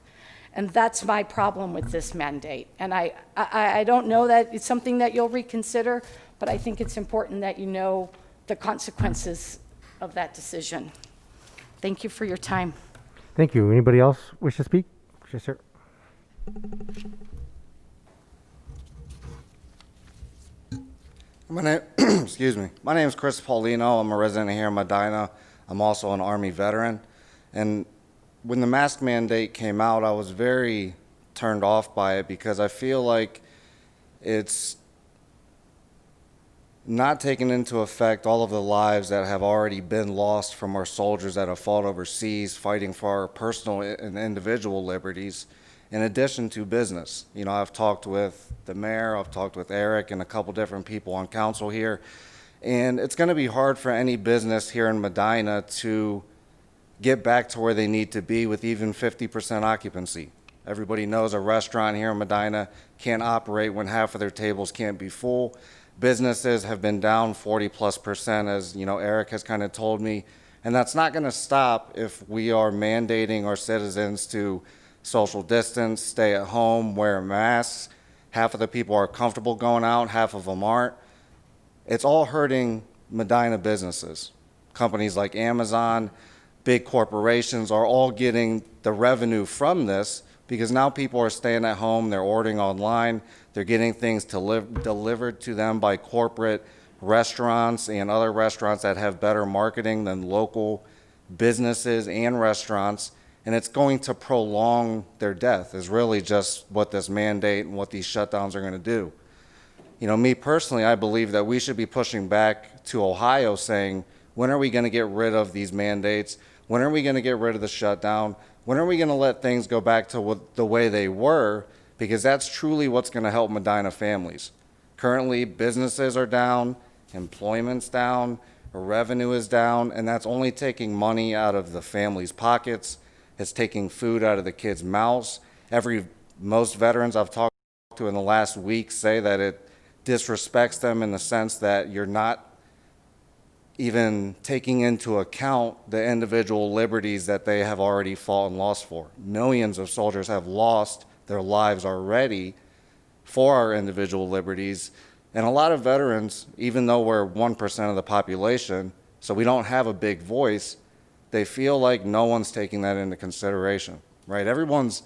And that's my problem with this mandate. And I don't know that it's something that you'll reconsider, but I think it's important that you know the consequences of that decision. Thank you for your time.
Thank you. Anybody else wish to speak? Yes, sir.
Excuse me. My name is Chris Paulino. I'm a resident here in Medina. I'm also an Army veteran. And when the mask mandate came out, I was very turned off by it because I feel like it's not taking into effect all of the lives that have already been lost from our soldiers that have fought overseas, fighting for our personal and individual liberties, in addition to business. You know, I've talked with the mayor, I've talked with Eric and a couple different people on council here, and it's going to be hard for any business here in Medina to get back to where they need to be with even 50% occupancy. Everybody knows a restaurant here in Medina can't operate when half of their tables can't be full. Businesses have been down 40+%, as you know, Eric has kind of told me, and that's not going to stop if we are mandating our citizens to social distance, stay at home, wear masks. Half of the people are comfortable going out, half of them aren't. It's all hurting Medina businesses. Companies like Amazon, big corporations are all getting the revenue from this because now people are staying at home, they're ordering online, they're getting things delivered to them by corporate restaurants and other restaurants that have better marketing than local businesses and restaurants, and it's going to prolong their death is really just what this mandate and what these shutdowns are going to do. You know, me personally, I believe that we should be pushing back to Ohio saying, when are we going to get rid of these mandates? When are we going to get rid of the shutdown? When are we going to let things go back to the way they were? Because that's truly what's going to help Medina families. Currently, businesses are down, employment's down, revenue is down, and that's only taking money out of the family's pockets. It's taking food out of the kids' mouths. Most veterans I've talked to in the last week say that it disrespects them in the sense that you're not even taking into account the individual liberties that they have already fought and lost for. Millions of soldiers have lost their lives already for our individual liberties. And a lot of veterans, even though we're 1% of the population, so we don't have a big voice, they feel like no one's taking that into consideration, right? Everyone's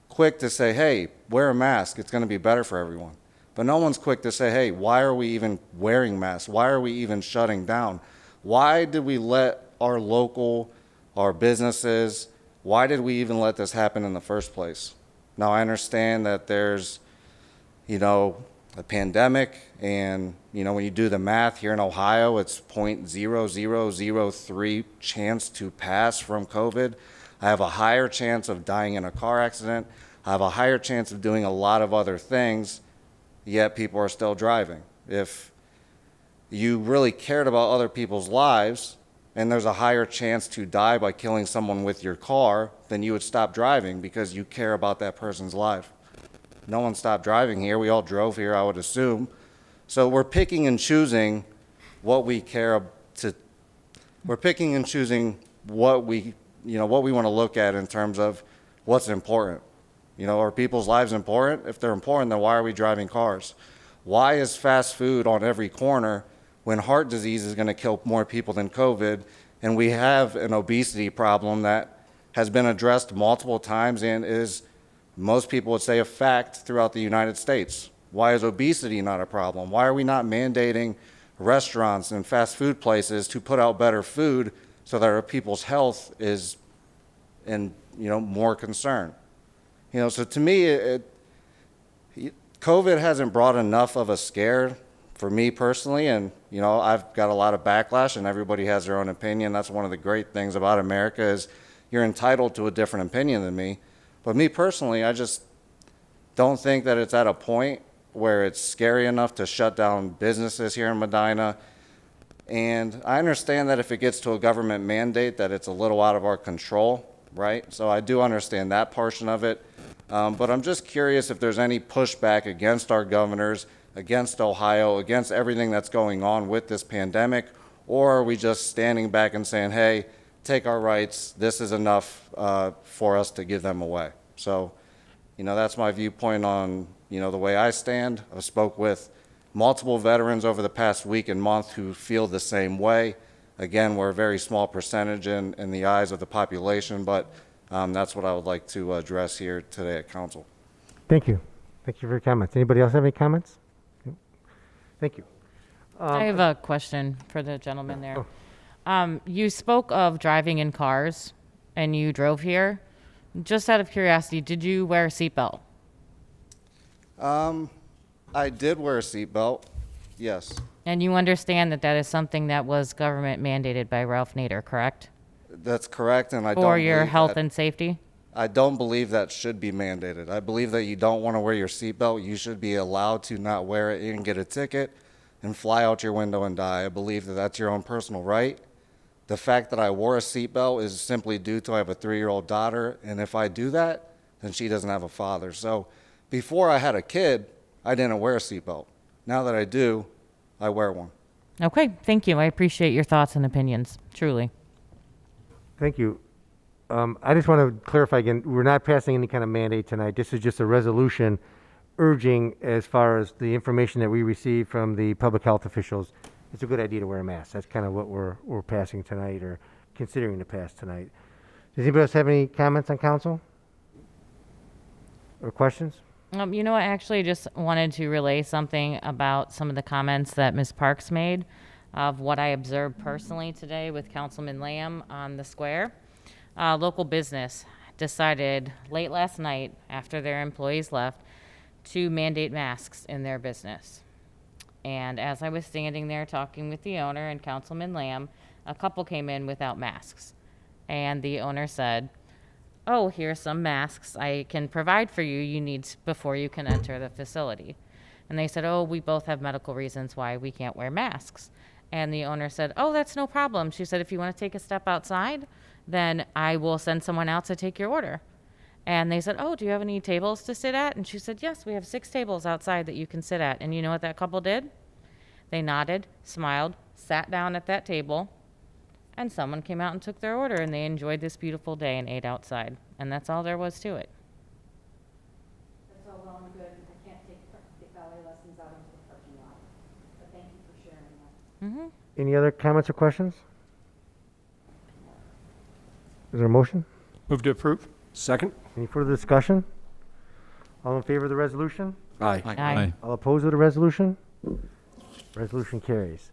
quick to say, hey, wear a mask, it's going to be better for everyone. But no one's quick to say, hey, why are we even wearing masks? Why are we even shutting down? Why did we let our businesses, why did we even let this happen in the first place? Now, I understand that there's, a pandemic, and, when you do the math here in Ohio, it's 0.0003 chance to pass from COVID. I have a higher chance of dying in a car accident. I have a higher chance of doing a lot of other things, yet people are still driving. If you really cared about other people's lives, and there's a higher chance to die by killing someone with your car, then you would stop driving because you care about that person's life. No one stopped driving here. We all drove here, I would assume. So we're picking and choosing what we care to. We're picking and choosing what we want to look at in terms of what's important. Are people's lives important? If they're important, then why are we driving cars? Why is fast food on every corner when heart disease is going to kill more people than COVID, and we have an obesity problem that has been addressed multiple times and is, most people would say, a fact throughout the United States? Why is obesity not a problem? Why are we not mandating restaurants and fast food places to put out better food so that our people's health is in, more concern? So to me, COVID hasn't brought enough of a scare for me personally, and I've got a lot of backlash, and everybody has their own opinion. That's one of the great things about America, is you're entitled to a different opinion than me. But me personally, I just don't think that it's at a point where it's scary enough to shut down businesses here in Medina. And I understand that if it gets to a government mandate, that it's a little out of our control, right? So I do understand that portion of it. But I'm just curious if there's any pushback against our governors, against Ohio, against everything that's going on with this pandemic, or are we just standing back and saying, hey, take our rights, this is enough for us to give them away? So, that's my viewpoint on, the way I stand. I spoke with multiple veterans over the past week and month who feel the same way. Again, we're a very small percentage in the eyes of the population, but that's what I would like to address here today at council.
Thank you. Thank you for your comments. Anybody else have any comments? Thank you.
I have a question for the gentleman there. You spoke of driving in cars, and you drove here. Just out of curiosity, did you wear a seatbelt?
I did wear a seatbelt, yes.
And you understand that is something that was government mandated by Ralph Nader, correct?
That's correct, and I don't
For your
believe
health
that-
and safety?
I don't believe that should be mandated. I believe that you don't want to wear your seatbelt. You should be allowed to not wear it and get a ticket and fly out your window and die. I believe that that's your own personal right. The fact that I wore a seatbelt is simply due to I have a 3-year-old daughter, and if I do that, then she doesn't have a father. So before I had a kid, I didn't wear a seatbelt. Now that I do, I wear one.
Okay, thank you. I appreciate your thoughts and opinions, truly.
Thank you. I just want to clarify again, we're not passing any kind of mandate tonight. This is just a resolution urging, as far as the information that we receive from the public health officials, it's a good idea to wear a mask. That's kind of what we're passing tonight, or considering to pass tonight. Does anybody else have any comments on council? Or questions?
I actually just wanted to relay something about some of the comments that Ms. Parks made of what I observed personally today with Councilman Lamb on the square. Local business decided late last night, after their employees left, to mandate masks in their business. And as I was standing there talking with the owner and Councilman Lamb, a couple came in without masks. And the owner said, oh, here's some masks I can provide for you. You need before you can enter the facility. And they said, oh, we both have medical reasons why we can't wear masks. And the owner said, oh, that's no problem. She said, if you want to take a step outside, then I will send someone out to take your order. And they said, oh, do you have any tables to sit at? And she said, yes, we have 6 tables outside that you can sit at. And you know what that couple did? They nodded, smiled, sat down at that table, and someone came out and took their order, and they enjoyed this beautiful day and ate outside. And that's all there was to it.
That's all well and good. I can't take ballet lessons out into the parking lot. But thank you for sharing that.
Mm-hmm.
Any other comments or questions? Is there a motion?
Move to approve.
Second?
Any further discussion? All in favor of the resolution?
Aye.
Aye.
All opposed to the resolution? Resolution carries.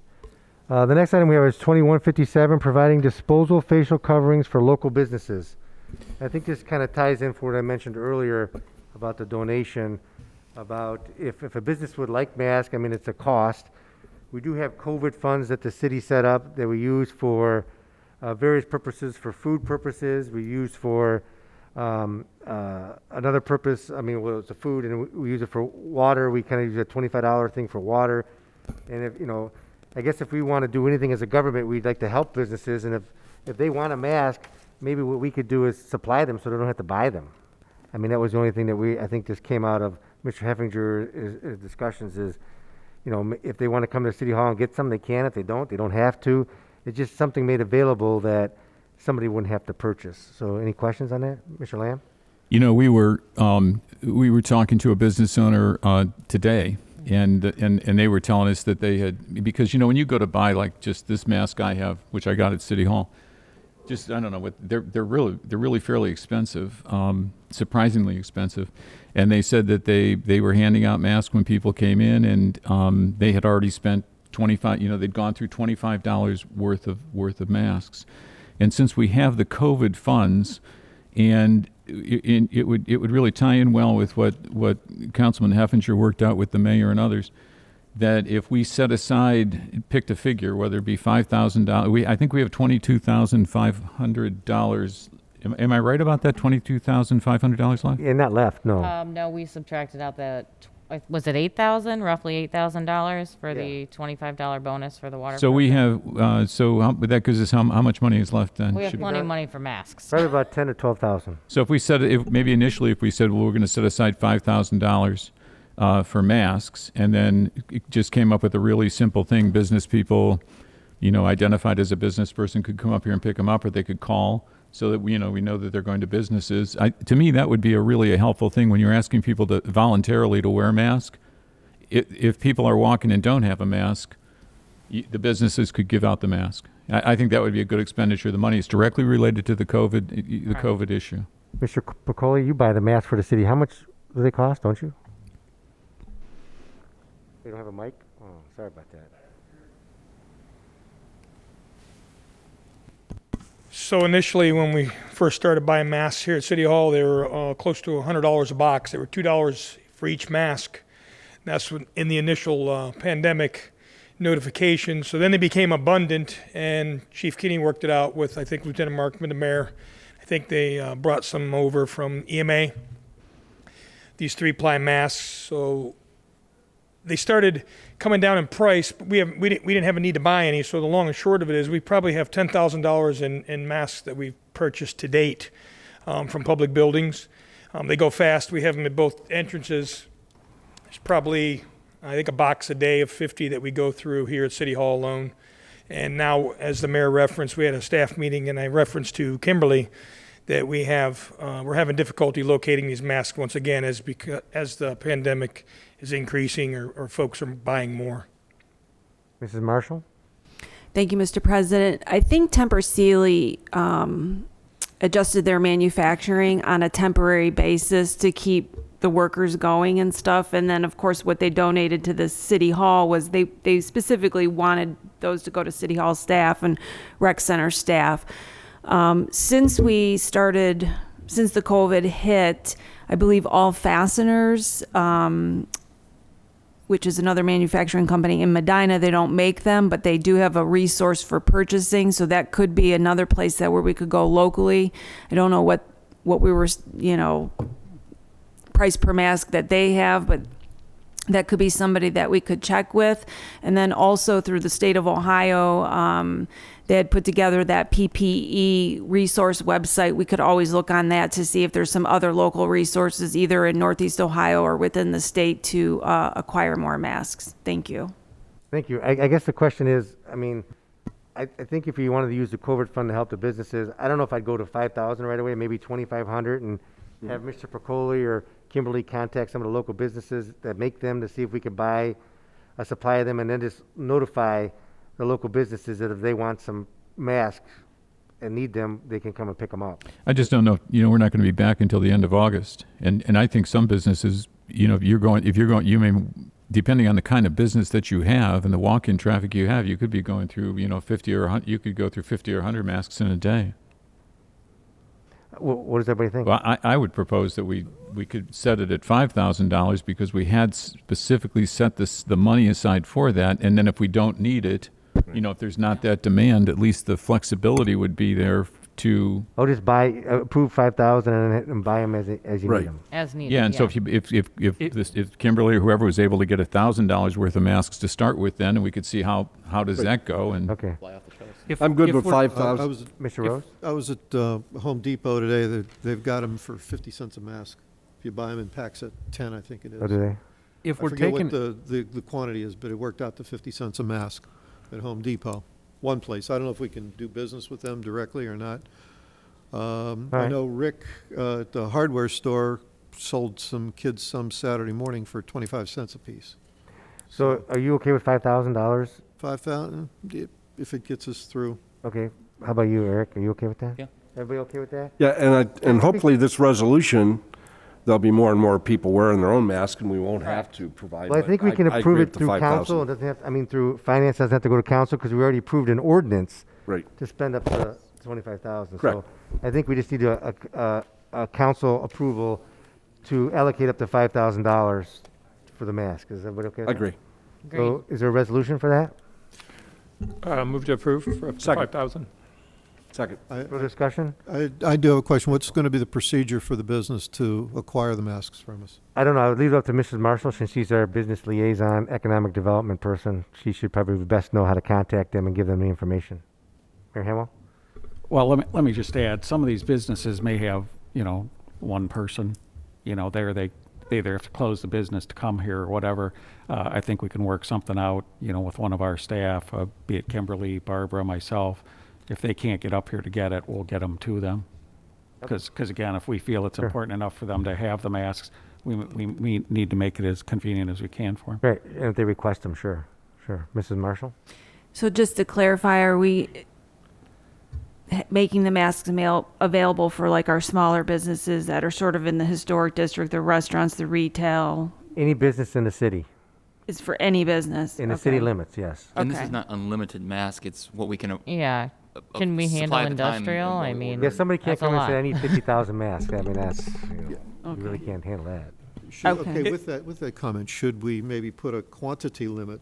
The next item we have is 2157, providing disposal facial coverings for local businesses. I think this kind of ties in for what I mentioned earlier about the donation. about if a business would like masks, I mean, it's a cost. We do have COVID funds that the city set up that we use for various purposes, for food purposes. We use for another purpose. I mean, well, it's a food, and we use it for water. We kind of use a $25 thing for water. And if, you know, I guess if we want to do anything as a government, we'd like to help businesses. And if they want a mask, maybe what we could do is supply them so they don't have to buy them. I mean, that was the only thing that I think this came out of Mr. Heffinger's discussions is, you know, if they want to come to City Hall and get some, they can. If they don't have to. It's just something made available that somebody wouldn't have to purchase. So any questions on that, Mr. Lamb?
You know, we were talking to a business owner today, and they were telling us that they had, because, you know, when you go to buy like just this mask I have, which I got at City Hall, just, I don't know what, they're really fairly expensive, surprisingly expensive. And they said that they were handing out masks when people came in, and they had already spent they'd gone through $25 worth of masks. And since we have the COVID funds, and it would really tie in well with what Councilman Heffinger worked out with the mayor and others, that if we set aside, picked a figure, whether it be $5,000, I think we have $22,500. Am I right about that? $22,500 left?
Yeah, not left, no.
No, we subtracted out was it roughly $8,000 for the $25 bonus for the water?
So we have, but that gives us how much money is left then?
We have plenty of money for masks.
Probably about 10 to 12,000.
So if we said, maybe initially if we said, well, we're going to set aside $5,000 for masks, and then it just came up with a really simple thing. Business people, you know, identified as a business person could come up here and pick them up, or they could call, so that we know that they're going to businesses. To me, that would be really a helpful thing when you're asking people to voluntarily to wear a mask. If people are walking and don't have a mask, the businesses could give out the mask. I think that would be a good expenditure. The money is directly related to the COVID issue.
Mr. Picoli, you buy the mask for the city. How much do they cost, don't you? They don't have a mic? Oh, sorry about that.
So initially, when we first started buying masks here at City Hall, they were close to $100 a box. They were $2 for each mask. That's in the initial pandemic notification. So then they became abundant, and Chief Kinney worked it out with, I think, Lieutenant Markman, the mayor. I think they brought some over from EMA, these 3-ply masks. So they started coming down in price, but we didn't have a need to buy any. So the long and short of it is we probably have $10,000 in masks that we've purchased to date from public buildings. They go fast. We have them at both entrances. There's probably, I think, a box a day of 50 that we go through here at City Hall alone. And now, as the mayor referenced, we had a staff meeting, and I referenced to Kimberly that we're having difficulty locating these masks once again as the pandemic is increasing or folks are buying more.
Mrs. Marshall?
Thank you, Mr. President. I think Tempur Sealy adjusted their manufacturing on a temporary basis to keep the workers going and stuff. And then, of course, what they donated to the City Hall was they specifically wanted those to go to City Hall staff and rec center staff. Since the COVID hit, I believe All Fasteners, which is another manufacturing company in Medina, they don't make them, but they do have a resource for purchasing. So that could be another place where we could go locally. I don't know what we were, price per mask that they have, but that could be somebody that we could check with. And then also through the state of Ohio, they had put together that PPE resource website. We could always look on that to see if there's some other local resources either in Northeast Ohio or within the state to acquire more masks. Thank you.
Thank you. I guess the question is, I mean, I think if you wanted to use the COVID fund to help the businesses, I don't know if I'd go to 5,000 right away, maybe 2,500, and have Mr. Picoli or Kimberly contact some of the local businesses that make them to see if we could buy a supply of them, and then just notify the local businesses that if they want some masks and need them, they can come and pick them up.
I just don't know. We're not going to be back until the end of August, and I think some businesses, if you're going, you may, depending on the kind of business that you have and the walk-in traffic you have, you could be going through, 50 or 100. You could go through 50 or 100 masks in a day.
What does everybody think?
Well, I would propose that we we could set it at $5,000 because we had specifically set the money aside for that. And then if we don't need it, you know, if there's not that demand, at least the flexibility would be there to.
I'll just approve 5,000 and buy them as you need them.
As needed.
Yeah, and so if Kimberly or whoever was able to get $1,000 worth of masks to start with, then and we could see how does that go. And
okay,
I'm good with
I
5,000.
was,
Mr. Rose.
I was at Home Depot today. They've got them for 50 cents a mask. If you buy them in packs at 10, I think it is.
Oh, do they?
If
I
we're
forget
taking,
what the quantity is, but it worked out to 50 cents a mask at Home Depot. One place. I don't know if we can do business with them directly or not. I
right.
know Rick at the hardware store sold some kids some Saturday morning for 25 cents a piece.
So are you okay with $5,000?
5,000 if it gets us through.
Okay. How about you, Eric? Are you okay with that?
Yeah.
Everybody okay with that?
Yeah, and hopefully this resolution, there'll be more and more people wearing their own mask, and we won't have to provide.
Well, I think we can
I
approve
agree
it
with the
through
5,000.
council. It doesn't have, through finance doesn't have to go to council because we already approved an ordinance
Right.
to spend up to 25,000.
Correct.
So I think we just need a council approval to allocate up to $5,000 for the mask. Is everybody okay with
I
that?
agree.
So is there a resolution for that?
Move to approve for up to
Second.
5,000.
Second.
Further discussion?
I do have a question. What's going to be the procedure for the business to acquire the masks from us?
I don't know. I would leave it up to Mrs. Marshall since she's our business liaison, economic development person. She should probably best know how to contact them and give them the information. Mayor Hamwell?
Well, let me just add, some of these businesses may have, you know, one person, you know, they either have to close the business to come here or whatever. I think we can work something out, you know, with one of our staff, be it Kimberly, Barbara, myself. If they can't get up here to get it, we'll get them to them. Because again, if we feel it's important enough for them to have the masks, we need to make it as convenient as we can for them.
Right. And if they request them, sure. Sure. Mrs. Marshall?
So just to clarify, are we making the masks available for like our smaller businesses that are sort of in the historic district, the restaurants, the retail?
Any business in the city.
Is for any business?
In the city limits, yes.
And this
Okay.
is not unlimited mask, it's what we can.
Yeah. Can we handle
supply at the time
industrial?
and what
I
we
mean,
Yeah, somebody can't
that's a
come and
lot.
say, I need 50,000 masks. I mean, that's, you
Okay.
really can't handle that.
Okay.
With that comment, should we maybe put a quantity limit?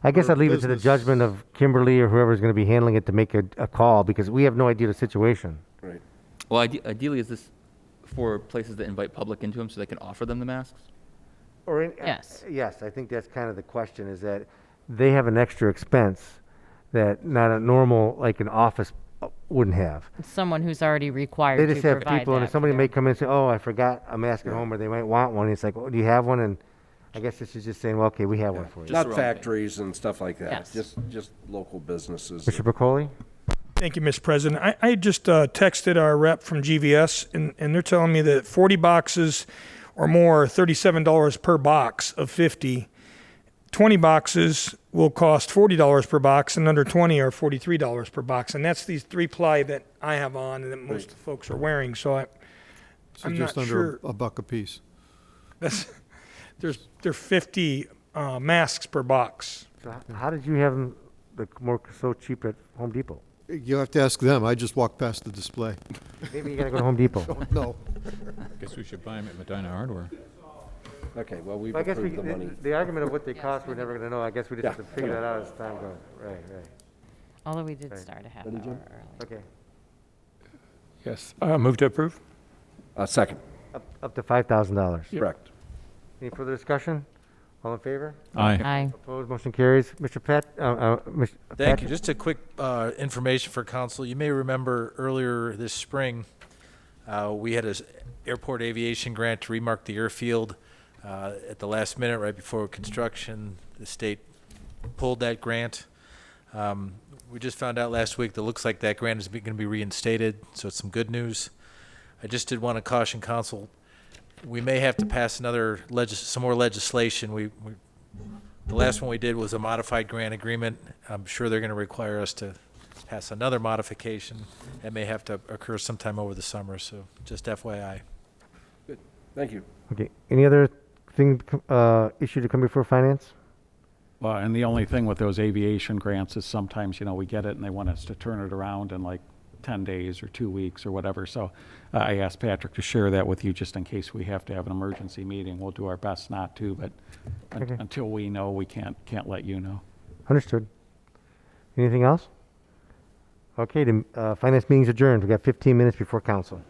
I guess
Or
I'd leave it to the
business.
judgment of Kimberly or whoever's going to be handling it to make a call because we have no idea the situation.
Right.
Well, ideally, is this for places that invite public into them so they can offer them the masks?
Or
Yes.
Yes, I think that's kind of the question is that they have an extra expense that not a normal, like an office wouldn't have.
Someone who's already required
They
to
just have
provide
people, and
that
if
for
somebody
their-
may come in and say, oh, I forgot a mask at home, or they might want one, it's like, oh, do you have one? And I guess this is just saying, well, okay, we have one for you.
Just
Not
the wrong thing.
factories and stuff like that.
Yes.
Just local businesses.
Mr. Pacoli?
Thank you, Mr. President. I just texted our rep from GVS, and they're telling me that 40 boxes or more are $37 per box of 50. 20 boxes will cost $40 per box, and under 20 are $43 per box. And that's these 3-ply that I have on and that most folks are wearing. So
So
I'm
just
not
under
sure.
a buck a piece.
There are 50 masks per box.
So how did you have them so cheap at Home Depot?
You have to ask them. I just walked past the display.
Maybe you got to go to Home Depot.
No.
Guess we should buy them at Medina Hardware.
Okay, well, we've
Well, I guess
approved the money.
the argument of what they cost, we're never going to know. I guess we just
Yeah.
have to figure that out as time goes. Right.
Although we did
Right.
start a half
Ready,
hour
Jim?
early.
Okay.
Yes. Move to approve?
Second.
Up to $5,000.
Correct.
Any further discussion? All in favor?
Aye.
Aye.
Opposed? Motion carries. Mr. Pat,
Thank you. Just a quick information for council. You may remember earlier this spring, we had an airport aviation grant to remark the airfield. At the last minute, right before construction, the state pulled that grant. We just found out last week that looks like that grant is going to be reinstated, so it's some good news. I just did want to caution council, we may have to pass some more legislation. The last one we did was a modified grant agreement. I'm sure they're going to require us to pass another modification. That may have to occur sometime over the summer, so just FYI.
Good. Thank you.
Okay. Any other issue to come before finance?
Well, and the only thing with those aviation grants is sometimes, you know, we get it and they want us to turn it around in like 10 days or 2 weeks or whatever. So I asked Patrick to share that with you just in case we have to have an emergency meeting. We'll do our best not to, but
Okay.
until we know, we can't let you know.
Understood. Anything else? Okay, the finance meeting's adjourned. We got 15 minutes before council.